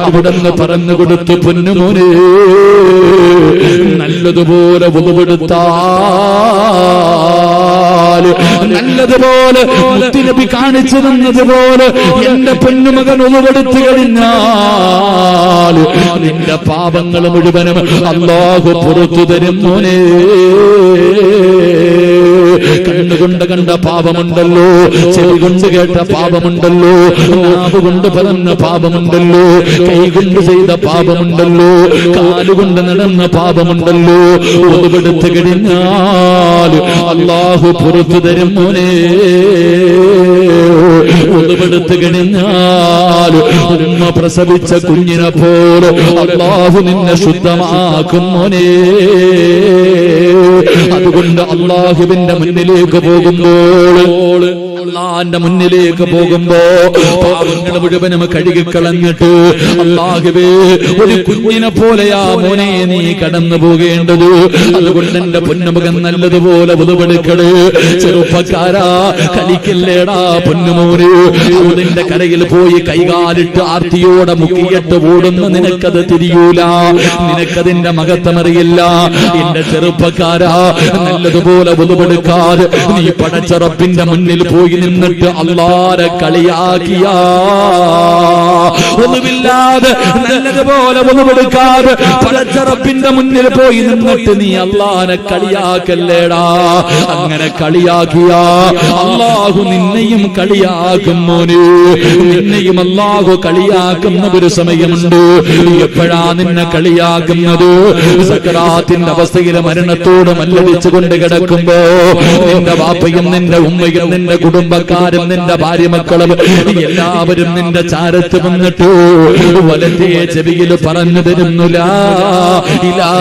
അവിടുന്ന് പറഞ്ഞു കൊടുത്തു, പൊന്നുമോനെ, നല്ലതുപോലെ വുളുവെടുത്താൽ, നല്ലതുപോലെ മുത്തുനബി കാണിച്ചു തന്നതുപോലെ എന്റെ പൊന്നുമകൻ വുളുവെടുത്തു കഴിഞ്ഞാൽ നിന്റെ പാപങ്ങൾ മുഴുവനും അല്ലാഹു പുറത്തു തരും മോനെ. കണ്ണുകൊണ്ട് കണ്ട പാപമുണ്ടല്ലോ, ചെവി കൊണ്ട് കേട്ട പാപമുണ്ടല്ലോ, നാവ് കൊണ്ട് പറഞ്ഞ പാപമുണ്ടല്ലോ, കൈ കൊണ്ട് ചെയ്ത പാപമുണ്ടല്ലോ, കാലുകൊണ്ട് നടന്ന പാപമുണ്ടല്ലോ. ഒതുപെടുത്തു കഴിഞ്ഞാൽ അല്ലാഹു പുറത്തു തരും മോനെ. ഒതുപെടുത്തു കഴിഞ്ഞാൽ ഉമ്മ പ്രസവിച്ച കുഞ്ഞിനെ പോലെ അല്ലാഹു നിന്നെ ശുദ്ധമാക്കും മോനെ. അതുകൊണ്ട് അല്ലാഹുവിന്റെ മുന്നിലേക്ക് പോകുമ്പോൾ, അല്ലാഹുവിന്റെ മുന്നിലേക്ക് പോകുമ്പോ പാപങ്ങൾ മുഴുവനും കഴുകിക്കളഞ്ഞിട്ട്, അല്ലാഹുവേ, ഒരു കുഞ്ഞിനെ പോലെയാ മോനെ നീ കടന്നു പോകേണ്ടത്. അതുകൊണ്ട് എന്റെ പൊന്നുമകൻ നല്ലതുപോലെ ഉളുവെടുക്കണേ. ചെറുപ്പക്കാരാ, കളിക്കല്ലേടാ പൊന്നുമോന്. അതിന്റെ കരയിൽ പോയി കൈകാലിട്ട് ആർത്തിയോടെ മുക്കിയിട്ട് ഓടുന്ന നിനക്കത് തിരിയൂല, നിനക്കതിന്റെ മഹത്വമറിയില്ല. എന്റെ ചെറുപ്പക്കാരാ, നല്ലതുപോലെ ഉളുവെടുക്കാതെ നീ പടച്ചറപ്പിന്റെ മുന്നിൽ പോയി നിന്നിട്ട് അല്ലാഹുവെ കളിയാക്കിയാ, ഒന്നുമില്ലാതെ നല്ലതുപോലെ ഉളുവെടുക്കാതെ പടച്ചറപ്പിന്റെ മുന്നിൽ പോയി നിന്നിട്ട് നീ അല്ലാഹുവെ കളിയാക്കല്ലേടാ. അങ്ങനെ കളിയാക്കിയാ അല്ലാഹു നിന്നെയും കളിയാക്കും മോനെ. നിന്നെയും അല്ലാഹു കളിയാക്കുന്ന ഒരു സമയമുണ്ട്. എപ്പോഴാ നിന്നെ കളിയാക്കുന്നത്? സക്കറാത്തിന്റെ അവസ്ഥയിൽ മരണത്തോട് മല്ലടിച്ചുകൊണ്ട് കിടക്കുമ്പോ നിന്റെ വാപ്പയും നിന്റെ ഉമ്മയും നിന്റെ കുടുംബക്കാരും നിന്റെ ഭാര്യ മക്കളും എല്ലാവരും നിന്റെ ചാരത്ത് വന്നിട്ട് വലത്തെ ചെവിയിൽ പറഞ്ഞു തരുന്നു, ലാ ഇലാഹ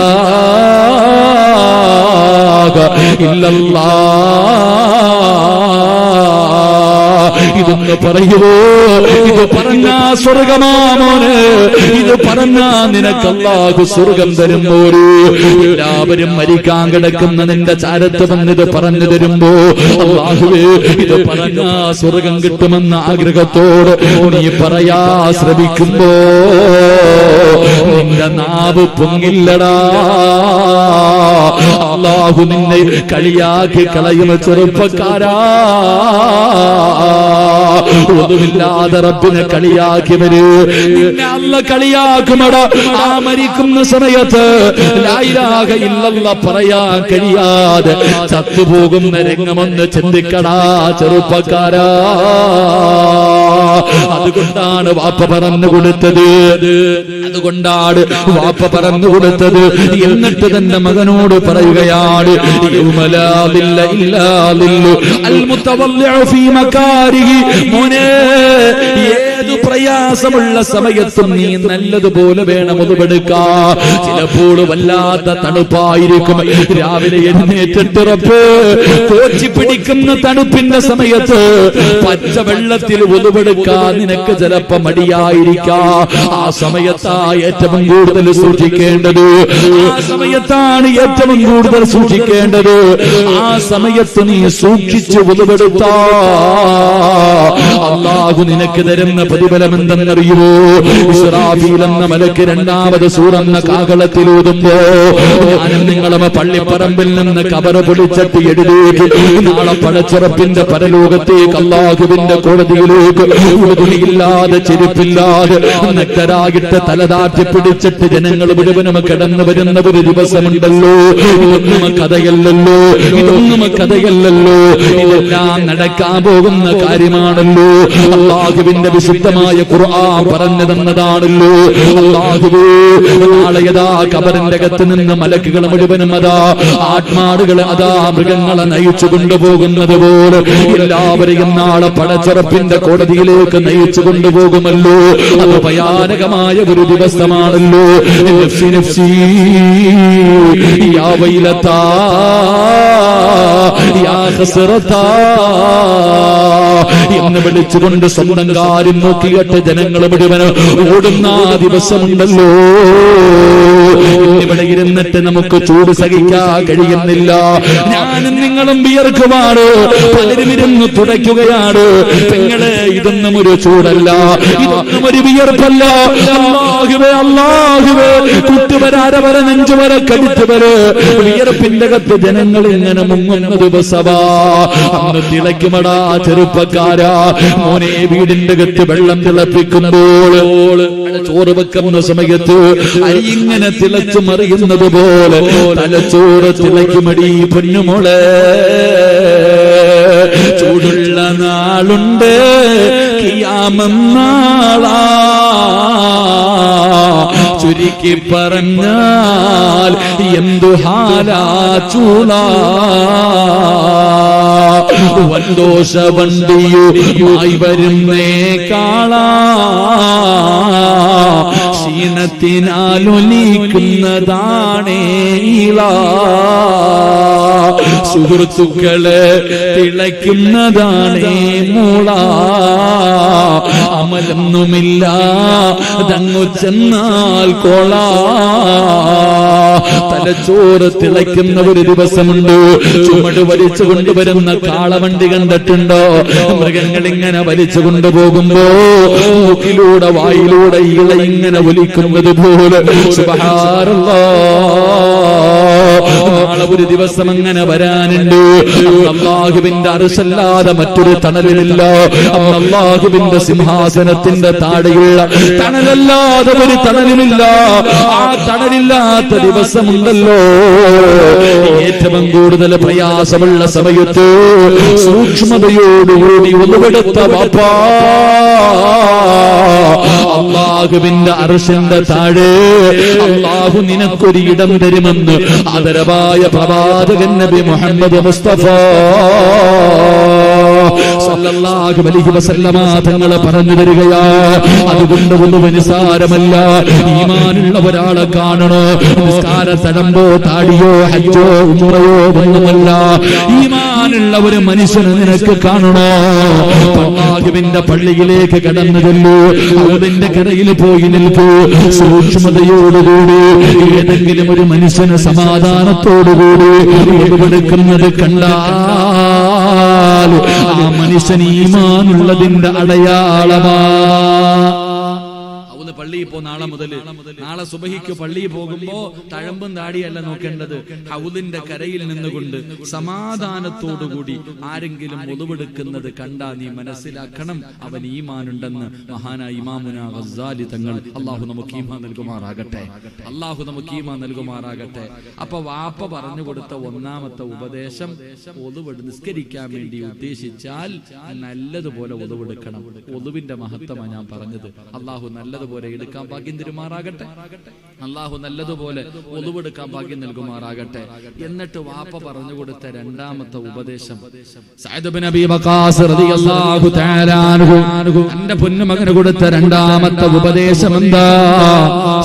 ഇല്ലല്ലാഹ്. ഇതൊന്ന് പറയുവോ? ഇത് പറഞ്ഞാ സ്വർഗമാമോന്, ഇത് പറഞ്ഞാ നിനക്ക് അല്ലാഹു സ്വർഗം തരുമ്പോര്. എല്ലാവരും മരിക്കാൻ കിടക്കുന്ന നിന്റെ ചാരത്ത് വന്നിത് പറഞ്ഞു തരുമ്പോ അല്ലാഹുവേ, ഇത് പറഞ്ഞാ സ്വർഗം കിട്ടുമെന്ന ആഗ്രഹത്തോട് നീ പറയാ ശ്രമിക്കുമ്പോ നിന്റെ നാവ് പൊങ്ങില്ലടാ. അല്ലാഹു നിന്നെ കളിയാക്കി കളയുന്ന ചെറുപ്പക്കാരാ. ഒന്നുമില്ലാതെ റബ്ബിനെ കളിയാക്കിയവര് നിന്നെ അല്ലാഹു കളിയാക്കുമടാ. ആ മരിക്കുന്ന സമയത്ത് ലാ ഇലാഹ ഇല്ലല്ലാഹ് പറയാൻ കഴിയാതെ ചത്തുപോകുന്ന രംഗമൊന്ന് ചിന്തിക്കടാ ചെറുപ്പക്കാരാ. അതുകൊണ്ടാണ് വാപ്പ പറഞ്ഞു കൊടുത്തത്, അതുകൊണ്ടാണ് വാപ്പ പറഞ്ഞു കൊടുത്തത്. എന്നിട്ട് തന്റെ മകനോട് പറയുകയാണ്, മോനെ, ഏതു പ്രയാസമുള്ള സമയത്തും നീ നല്ലതുപോലെ വേണം ഉളുവെടുക്കാൻ. ചിലപ്പോൾ വല്ലാത്ത തണുപ്പായിരിക്കും. രാവിലെ എഴുന്നേറ്റിറപ്പ് കോച്ചി പിടിക്കുന്ന തണുപ്പിന്റെ സമയത്ത് പച്ചവെള്ളത്തിൽ ഉളുവെടുക്കാൻ നിനക്ക് ചിലപ്പോ മടിയായിരിക്കാം. ആ സമയത്താ ഏറ്റവും കൂടുതൽ സൂക്ഷിക്കേണ്ടത്. ആ സമയത്താണ് ഏറ്റവും കൂടുതൽ സൂക്ഷിക്കേണ്ടത്. ആ സമയത്ത് നീ സൂക്ഷിച്ച് ഉളുവെടുത്താ അല്ലാഹു നിനക്ക് തരുന്ന പ്രതിഫലം എന്തെന്നറിയുമോ? ഇസ്രാഫീൽ എന്ന മലക്ക് രണ്ടാമത് സൂറന്ന കാഹളത്തിലൂതുമ്പോ ഞാനും നിങ്ങളും പള്ളിപ്പറമ്പിൽ നിന്ന് കബറ് പൊളിച്ചിട്ട് എഴുതേക്ക് നാളെ പടച്ചുറപ്പിന്റെ പരലോകത്തേക്ക് അല്ലാഹുവിന്റെ കോടതിയിലേക്ക് ഉടുതുണിയില്ലാതെ ചെരുപ്പില്ലാതെ നഗ്നരായിട്ട് തലതാറ്റി പിടിച്ചിട്ട് ജനങ്ങൾ മുഴുവനും കടന്നു വരുന്ന ഒരു ദിവസമുണ്ടല്ലോ. ഇതൊന്നും കഥയല്ലല്ലോ, ഇതൊന്നും കഥയല്ലല്ലോ, ഇതെല്ലാം നടക്കാൻ പോകുന്ന കാര്യമാണല്ലോ. അല്ലാഹുവിന്റെ വിശുദ്ധ വിശുദ്ധമായ ഖുർആൻ പറഞ്ഞു തന്നതാണല്ലോ. അല്ലാഹുവേ, നാളെയതാ ഖബറിന്റെ അകത്ത് നിന്ന് മലക്കുകൾ മുഴുവനും അതാ ആത്മാടുകൾ അതാ മൃഗങ്ങളെ നയിച്ചു കൊണ്ടുപോകുന്നത് പോലെ എല്ലാവരെയും നാളെ പടച്ചുറപ്പിന്റെ കോടതിയിലേക്ക് നയിച്ചു കൊണ്ടുപോകുമല്ലോ. അത് ഭയാനകമായ ഒരു ദിവസമാണല്ലോ. നഫ്സി നഫ്സി യാ വൈലതാ യാ ഖസ്റതാ എന്ന് വിളിച്ചുകൊണ്ട് സ്വന്തം കാര്യം നോക്കിയിട്ട് ജനങ്ങൾ മുഴുവൻ ഓടുന്ന ദിവസമുണ്ടല്ലോ. ഇവിടെ ഇരുന്നിട്ട് നമുക്ക് ചൂട് സഹിക്കാൻ കഴിയുന്നില്ല. ഞാനും നിങ്ങളും വിയർക്കുവാണ്, പലരും ഇരുന്ന് തുടയ്ക്കുകയാണ്. പെങ്ങളെ, ഇതൊന്നും ഒരു ചൂടല്ല, ഇതൊന്നും ഒരു വിയർപ്പല്ല. അല്ലാഹുവേ, അല്ലാഹുവേ, കുട്ടുവരാരവര നെഞ്ചുവര കടിച്ചുവര് വിയർപ്പിന്റെ അകത്ത് ജനങ്ങൾ ഇങ്ങനെ മുങ്ങുന്ന ദിവസമാ. അന്ന് തിളയ്ക്കുമടാ ചെറുപ്പക്കാരാ. മോനെ, വീടിന്റെ അകത്ത് വെള്ളം തിളപ്പിക്കുമ്പോൾ ചോറ് വെക്കുന്ന സമയത്ത് അരി ഇങ്ങനെ തിളച്ചു മറിയുന്നത് പോലെ തലച്ചോറ് തിളയ്ക്കുമടി പൊന്നുമോളെ. ചൂടുള്ള നാളുണ്ട്, ഖിയാമം നാളാ. ചുരുക്കി പറഞ്ഞാൽ എന്തു ഹാലാ ചൂളാ. വന്തോഷ വണ്ടിയുമായി വരുന്നേ കാളാ. ക്ഷീണത്തിനാലൊലിക്കുന്നതാണേ ഇളാ. സുഹൃത്തുക്കളെ, തിളയ്ക്കുന്നതാണേ മൂള. അമലൊന്നുമില്ല തങ്ങു ചെന്നാൽ കോള. തലച്ചോറ് തിളയ്ക്കുന്ന ഒരു ദിവസമുണ്ട്. ചുമട് വലിച്ചു കൊണ്ടുവരുന്ന കാളവണ്ടി കണ്ടിട്ടുണ്ടോ? മൃഗങ്ങൾ ഇങ്ങനെ വലിച്ചു കൊണ്ടുപോകുമ്പോ മൂക്കിലൂടെ വായിലൂടെ ഇള ഇങ്ങനെ ഒലിക്കുന്നത് പോലെ. സുബ്ഹാനല്ലാഹ്, നാളെ ഒരു ദിവസം അങ്ങനെ വരാനുണ്ട്. അല്ലാഹുവിന്റെ അർശല്ലാതെ മറ്റൊരു തണലില്ല. അല്ലാഹുവിന്റെ സിംഹാസനത്തിന്റെ താഴെയുള്ള തണലല്ലാതെ ഒരു തണലില്ല. ആ തണലില്ലാത്ത ദിവസമുണ്ടല്ലോ. ഏറ്റവും കൂടുതൽ പ്രയാസമുള്ള സമയത്ത് സൂക്ഷ്മതയോടുകൂടി ഒന്നുപെടുത്ത വാപ്പാ, അല്ലാഹുവിന്റെ അർശിന്റെ താഴെ അല്ലാഹു നിനക്കൊരു ഇടം തരുമെന്ന് ആദരവായ പ്രവാചകൻ നബി മുഹമ്മദ് മുസ്തഫ സല്ലല്ലാഹു അലൈഹി വസല്ലമ തങ്ങൾ പറഞ്ഞു തരികയാ. അതുകൊണ്ട് ഒന്നും നിസ്സാരമല്ല. ഈമാനുള്ള ഒരാളെ കാണണോ? നിസ്കാര തടമ്പോ താടിയോ ഹജ്ജോ ഉംറയോ ഒന്നുമല്ല. ഈമാനുള്ള ഒരു മനുഷ്യനെ നിനക്ക് കാണണോ? അല്ലാഹുവിന്റെ പള്ളിയിലേക്ക് കടന്നു ചെല്ലൂ. അതിന്റെ കരയിൽ പോയി നിൽക്കൂ. സൂക്ഷ്മതയോടുകൂടി ഏതെങ്കിലും ഒരു മനുഷ്യന് സമാധാനത്തോടുകൂടി ഒളിവെടുക്കുന്നത് കണ്ടാൽ ആ മനുഷ്യൻ ഈമാനുള്ളതിന്റെ അടയാളമാ. പള്ളിയിൽ പോ. നാളെ സുബഹിക്ക് പള്ളിയിൽ പോകുമ്പോ തഴമ്പും താടിയല്ല നോക്കേണ്ടത്. ഹൗദിന്റെ കരയിൽ നിന്നുകൊണ്ട് സമാധാനത്തോടുകൂടി ആരെങ്കിലും ഒളിവെടുക്കുന്നത് കണ്ടാ നീ മനസ്സിലാക്കണം അവൻ ഈമാനുണ്ടെന്ന്. മഹാനായ ഇമാമുന ഗസ്സാലി തങ്ങൾ, അള്ളാഹു നമുക്ക് ഈമാൻ നൽകുമാറാകട്ടെ. അള്ളാഹു നമുക്ക് ഈമാൻ നൽകുമാറാകട്ടെ. അപ്പൊ വാപ്പ പറഞ്ഞു കൊടുത്ത ഒന്നാമത്തെ ഉപദേശം, ഒളിവെട് നിസ്കരിക്കാൻ വേണ്ടി ഉദ്ദേശിച്ചാൽ നല്ലതുപോലെ ഒളിവെടുക്കണം. ഒളിവിന്റെ മഹത്വമാണ് ഞാൻ പറഞ്ഞത്. അള്ളാഹു നല്ലതുപോലെ എടുക്കാൻ ഭാഗ്യം തരുമാറാകട്ടെ. അള്ളാഹു നല്ലതുപോലെ ഒളിവെടുക്കാൻ ഭാഗ്യം നൽകുമാറാകട്ടെ. എന്നിട്ട് വാപ്പ പറഞ്ഞു കൊടുത്ത രണ്ടാമത്തെ ഉപദേശം, സഅദ് ഇബ്നു അബീ വഖാസ് റളിയല്ലാഹു തആല അൻഹു തന്റെ പൊന്നുമകന് കൊടുത്ത രണ്ടാമത്തെ ഉപദേശം എന്താ?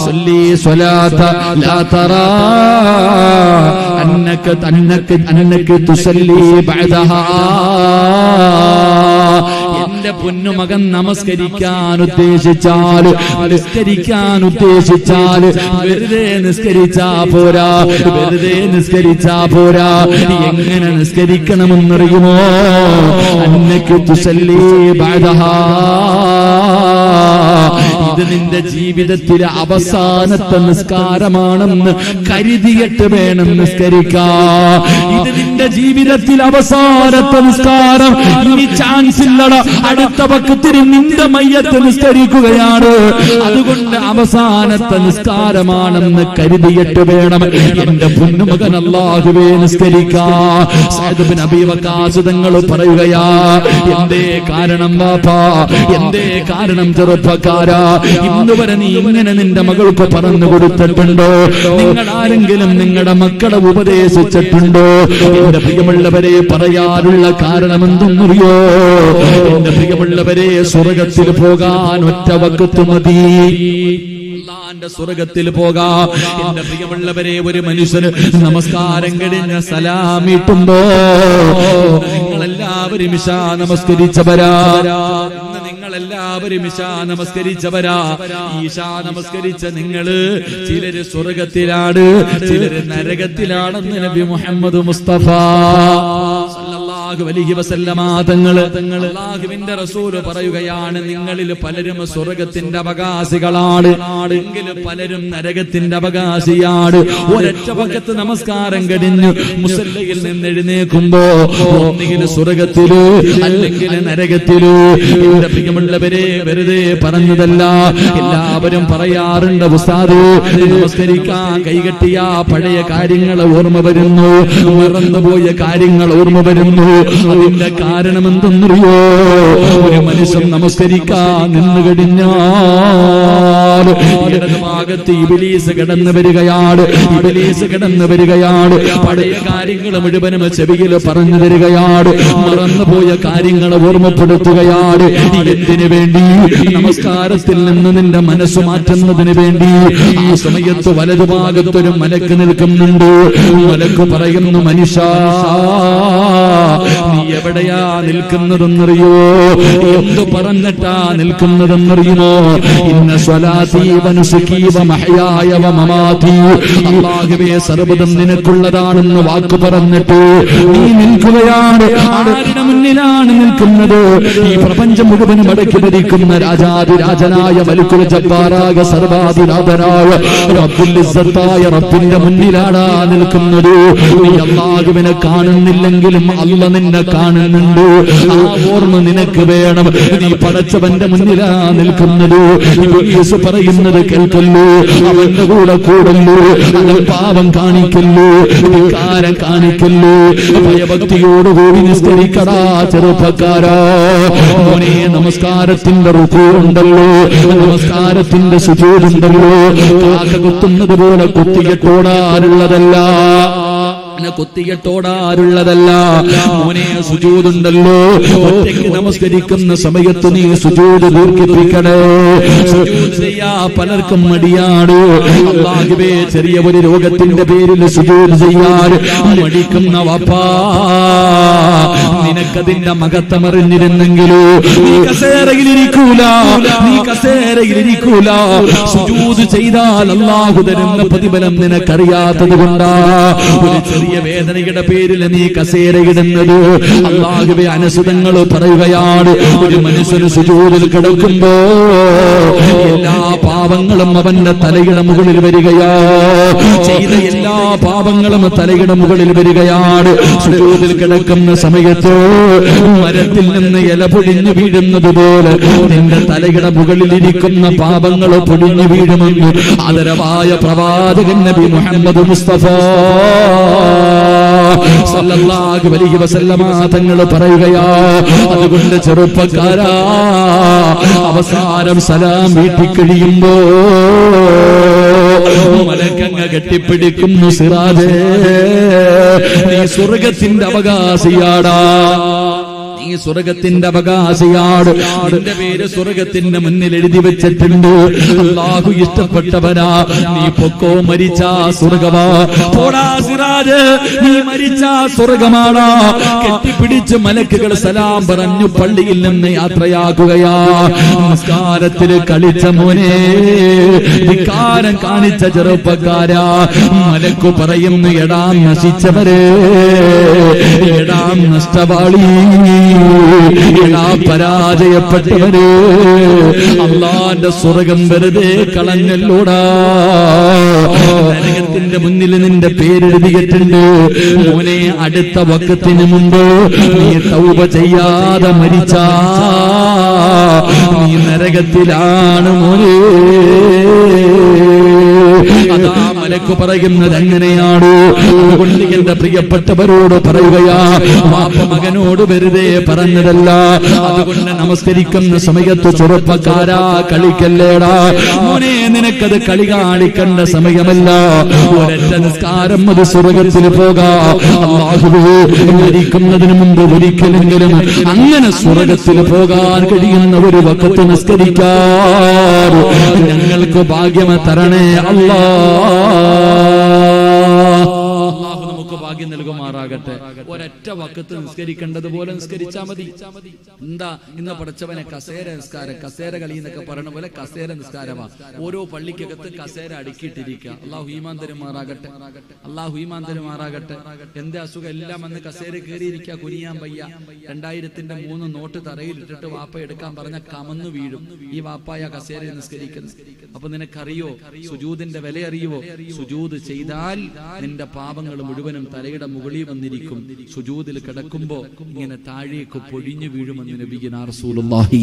സല്ലി സ്വലാത ലാ തറാ അന്നക തുസല്ലി ബഅദഹാ. എന്റെ പൊന്നുമകൻ നമസ്കരിക്കാൻ ഉദ്ദേശിച്ചാൽ വെറുതെ നിസ്കരിച്ചാ പോരാ. എങ്ങനെ നിസ്കരിക്കണമെന്നറിയുമോ? അന്നക തുസല്ലി ബഅദഹാ. ഇത് നിന്റെ ജീവിതത്തിലെ അവസാനത്തെ നിസ്കാരമാണെന്ന് കരുതിയിട്ട് വേണം നിസ്കരിക്കാൻ. ഇത് നിന്റെ ജീവിതത്തിൽ അവസാനത്തെ നിസ്കാരം, ഇനി ചാൻസ് ഇല്ലട, അടുത്ത വക്തിൽ നിന്റെ മയ്യത്ത് നിസ്കരിക്കുകയാണ്. അതുകൊണ്ട് അവസാനത്തെ നിസ്കാരമാണെന്ന് കരുതിയിട്ട് വേണം എന്റെ പൊന്നുമകൻ അല്ലാഹുവേ നിസ്കരിക്കാൻ. സഅദ് ബിൻ അബീ വഖാസ് തങ്ങൾ പറയുകയാ, എന്തേ കാരണം ബാപ്പാ, എന്തേ കാരണം ചെറുപ്പക്കാരാ, ഇന്നുവരെ നീ ഇങ്ങനെ നിന്റെ മകൾക്ക് പറഞ്ഞു കൊടുത്തിട്ടുണ്ടോ? നിങ്ങൾ ആരെങ്കിലും നിങ്ങളുടെ മക്കളെ ഉപദേശിച്ചിട്ടുണ്ടോ? എന്റെ പ്രിയമുള്ളവരെ, പറയാനുള്ള കാരണം എന്തെന്നറിയോ? എന്റെ പ്രിയമുള്ളവരെ, സ്വർഗത്തിൽ പോകാൻ ഒറ്റ വഖത്ത് മതി. അല്ലാഹുവിന്റെ സ്വർഗത്തിൽ പോകാം. എന്റെ പ്രിയമുള്ളവരെ, ഒരു മനുഷ്യന് നമസ്കാരം കഴിഞ്ഞ സലാമിട്ടുമ്പോ നിങ്ങളെല്ലാവരും ഇശാ നമസ്കരിച്ചവരാ, നിങ്ങളെല്ലാവരും ഇശാ നമസ്കരിച്ചവരാ. ഈശാ നമസ്കരിച്ച നിങ്ങള് ചിലര് സ്വർഗത്തിലാണ്, ചിലര് നരകത്തിലാണെന്ന് നബി മുഹമ്മദ് മുസ്തഫ സല്ലല്ലാഹു അലൈഹി വസല്ലമ തങ്ങള്, അല്ലാഹുവിന്റെ റസൂല് പറയുകയാണ്, നിങ്ങളിൽ പലരും സ്വർഗത്തിന്റെ അവകാശികളാണ്, എങ്കിലും പലരും നരകത്തിന്റെ അവകാശിയാണ്. ഒരൊറ്റ വഖത്ത് നമസ്കാരം കഴിഞ്ഞു മുസല്ലയിൽ നിന്ന് എഴുന്നേൽക്കുമ്പോ ഒന്നുകിൽ സ്വർഗത്തില് അല്ലെങ്കിൽ നരകത്തില്. എന്റെ പ്രിയമുള്ളവരെ, വെറുതെ പറഞ്ഞതല്ല, എല്ലാവരും പറയാറുണ്ട്, ഉസ്താദ് നമസ്കരിക്കാൻ കൈകെട്ടിയ പഴയ കാര്യങ്ങൾ ഓർമ്മ വരുന്നു, മറന്നുപോയ കാര്യങ്ങൾ ഓർമ്മ വരുന്നു. അതിന്റെ കാരണം എന്തെന്നറിയോ? ഒരു മനുഷ്യൻ നമസ്കരിക്കാൻ നിന്ന് കഴിഞ്ഞാൽ ഇടതുഭാഗത്ത് ഇബ്ലീസ് കടന്നു വരികയാണ്, ഇബ്ലീസ് കടന്നു വരികയാണ്. പഴയ കാര്യങ്ങൾ മുഴുവനും ചെവിയിൽ പറഞ്ഞു തരികയാണ്, മറന്നുപോയ കാര്യങ്ങൾ ഓർമ്മപ്പെടുത്തുകയാണ്. എന്തിനു വേണ്ടി? നമസ്കാരത്തിൽ നിന്ന് നിന്റെ മനസ്സ് മാറ്റുന്നതിന് വേണ്ടി. ആ സമയത്ത് വലതുഭാഗത്തൊരു മലക്ക് നിൽക്കുന്നുണ്ട്. മലക്ക് പറയുന്നു, മനുഷ്യ നീ എവിടെയാ നിൽക്കുന്നതെന്നറിയോ? എന്തു പറഞ്ഞിട്ടാ നിൽക്കുന്നതെന്നറിയുമോ? ഇന്ന സ്വലാത്തി വനുസുകി വമഹയായ വമമാതി, അല്ലാഹുവേ സർവ്വതും നിനക്കുള്ളതാണെന്ന് വാക്ക് പറഞ്ഞിട്ട് നീ നിൽക്കുകയാണ്. ആരുടെ മുന്നിലാണ് നിൽക്കുന്നത്? ഈ പ്രപഞ്ചം മുഴുവനും അടക്കി ഭരിക്കുന്ന രാജാതിരാജനായ മലിക്കുൽ ജബ്ബാറായ സർവാധിനാഥനായ റബ്ബുൽ ഇസ്സത്തായ റബ്ബിന്റെ മുന്നിലാണ് നിൽക്കുന്നത്. നീ അല്ലാഹുവിനെ കാണുന്നില്ലെങ്കിലും അല്ലാഹ് നിന്നെ കാണുന്നുണ്ട്. ആ ഓർമ്മ നിനക്ക് വേണം. നീ പടച്ചവന്റെ മുന്നിലാ നിൽക്കുന്നത്. ഇബ്ലീസ് പറയുന്നത് കേൾക്കല്ലോ, അവന്റെ കൂടെ കൂടല്ലോ, അവൻ പാപം കാണിക്കല്ലോ, വികാരം കാണിക്കല്ലോ. ഭയഭക്തിയോടുകൂടി നിസ്കരിക്കടാ ചെറുപ്പക്കാരാ. മോനെ, നമസ്കാരത്തിന്റെ റുക്കൂ ഉണ്ടല്ലോ, നമസ്കാരത്തിന്റെ സുജൂദുണ്ടല്ലോ. കാക്ക കുത്തുന്നത് പോലെ കുത്തികെട്ടോടാനുള്ളതല്ല, കുത്തികെട്ടോടാറുള്ളതല്ല. മോനെ, സുജൂദുണ്ടല്ലോ. ഒറ്റയ്ക്ക് നമസ്കരിക്കുന്ന സമയത്ത് നീ സുജൂദ് ദീർഘിപ്പിക്കണേ. സുജൂദ് ചെയ്യാ പലർക്കും മടിയാണ്. അല്ലാഹുവേ, ചെറിയ ഒരു രോഗത്തിന്റെ പേരിൽ സുജൂദ് ചെയ്യാൻ മടിക്കുന്ന വാപ്പാ, നിനക്കതിന്റെ മഹത്വമറിഞ്ഞിരുന്നെങ്കിലോ നീ കസേരയിലിരിക്കൂല, നീ കസേരയിലിരിക്കൂല. സുജൂദ് ചെയ്താൽ അല്ലാഹു തരുന്ന പ്രതിഫലം നിനക്കറിയാത്തത് കൊണ്ടാ ഒരു ചെറിയ വേദനയുടെ പേരിൽ നീ കസേരയിടുന്നത്. അല്ലാഹുവേ, അനുസൃതങ്ങൾ പറയുകയാണ്, ഒരു മനുഷ്യന് സുജൂദിൽ കിടക്കുമ്പോ എല്ലാ പാപങ്ങളും അവന്റെ തലയുടെ മുകളിൽ വരികയാ. ചെയ്ത എല്ലാ പാപങ്ങളും തലയുടെ മുകളിൽ വരികയാണ്. സുജൂദിൽ കിടക്കുന്ന സമയത്ത് മരത്തിൽ നിന്ന് ഇല പൊടിഞ്ഞു വീഴുന്നത് പോലെ നിന്റെ തലയുടെ മുകളിലിരിക്കുന്ന പാപങ്ങൾ പൊടിഞ്ഞു വീഴുമെന്ന് ആദരവായ പ്രവാചകൻ നബി മുഹമ്മദ് മുസ്തഫ സല്ലല്ലാഹു അലൈഹി വസല്ലമ തങ്ങൾ പറയുകയാ. അതുകൊണ്ട് ചെറുപ്പക്കാരാ, അവസാനം സലാം വീട്ടി കഴിയുമ്പോ മലക്കങ്ങ് കെട്ടിപ്പിടിക്കുന്നു, സിറാജേ നീ സ്വർഗത്തിന്റെ അവകാശിയാടാ, നീ സ്വർഗത്തിന്റെ അവകാശിയാണ്. നിന്റെ പേര് സ്വർഗത്തിന്റെ മുന്നിൽ എഴുതി വെച്ചിട്ടുണ്ട്. അല്ലാഹു ഇഷ്ടപ്പെട്ടവനാ. നീ പൊക്കോ, മരിച്ചാ സ്വർഗമാ. പോടാ സിറാജ്, നീ മരിച്ചാ സ്വർഗമാണാ. കെട്ടിപ്പിടിച്ച് മലക്കുകൾ സലാം പറഞ്ഞു പള്ളിയിൽ നിന്ന് യാത്രയാക്കുകയാ. നമസ്കാരത്തിൽ കളിച്ച മോനെ, വികാരം കാണിച്ച ചെറുപ്പക്കാരാ, മലക്കു പറയുന്നു, എടാ നശിച്ചവരെ, എടാ നഷ്ടവാളി, എടാ പരാജയപ്പെട്ടവര്, അള്ളാന്റെ സ്വർഗം വെറുതെ കളഞ്ഞല്ലോടാ. നരകത്തിന്റെ മുന്നിൽ നിന്റെ പേരെഴുതിയിട്ടുണ്ട്. മോനെ, അടുത്ത വക്കത്തിന് മുമ്പ് നീ തൗബ ചെയ്യാതെ മരിച്ചാ നീ നരകത്തിലാണ് മോനെ. അതാ മലക്ക് പറയുന്നത് അങ്ങനെയാണ്. അതുകൊണ്ട് എന്റെ പ്രിയപ്പെട്ടവരോട് പറയുകയാ, വാപ്പ മകനോട് വെറുതെ പറഞ്ഞതല്ല. അതുകൊണ്ട് നമസ്കരിക്കുന്ന സമയത്ത് ചെറുപ്പക്കാരാ കളിക്കല്ലേടാ മോനെ, നിനക്കത് കളി കാണിക്കേണ്ട സമയമല്ല. ഒരൊറ്റ നിസ്കാരം അത് സ്വർഗത്തിൽ പോകാം. അല്ലാഹുവേ, മരിക്കുന്നതിന് മുമ്പ് ഒരിക്കലെങ്കിലും അങ്ങനെ സ്വർഗത്തിൽ പോകാൻ കഴിയുന്ന ഒരു വഖത്ത് നിസ്കരിക്കാൻ ഞങ്ങൾക്ക് ഭാഗ്യം തരണേ അല്ലാ. അല്ലാഹു നമുക്ക് ഭാഗ്യം നൽകുമാറാകട്ടെ. ഒരൊറ്റ വഖത്ത് നിസ്കരിക്കേണ്ടതുപോലെ നിസ്കരിച്ചാൽ മതി. എന്താ ഇന്ന് പഠിച്ചവനെ കസേര നിസ്കാരം, കസേര കളി എന്നൊക്കെ പറയുന്ന പോലെ കസേര നിസ്കാരമാ. ഓരോ പള്ളിക്കകത്ത് കസേര അടുക്കിയിട്ടിരിക്കുക. അല്ലാഹു ഈമാൻ തരുമാറാകട്ടെ, അല്ലാഹു ഈമാൻ തരുമാറാകട്ടെ. എന്റെ അസുഖം എല്ലാം വന്ന് കസേര കയറിയിരിക്കുക, കുനിയാൻ വയ്യ. 2003 നോട്ട് തറയിലിട്ടിട്ട് വാപ്പ എടുക്കാൻ പറഞ്ഞ കമന്നു വീഴും. ഈ വാപ്പായ കസേര നിസ്കരിക്കുന്നു. അപ്പൊ നിനക്കറിയോ സുജൂദിന്റെ വില അറിയുവോ? സുജൂദ് ചെയ്താൽ നിന്റെ പാപങ്ങൾ മുഴുവനും തലയുടെ മുകളിൽ വന്നിരിക്കും. സുജൂദിൽ കിടക്കുമ്പോ ഇങ്ങനെ താഴേക്ക് പൊഴിഞ്ഞു വീഴുമെന്ന് നബിയുനാ റസൂലുള്ളാഹി.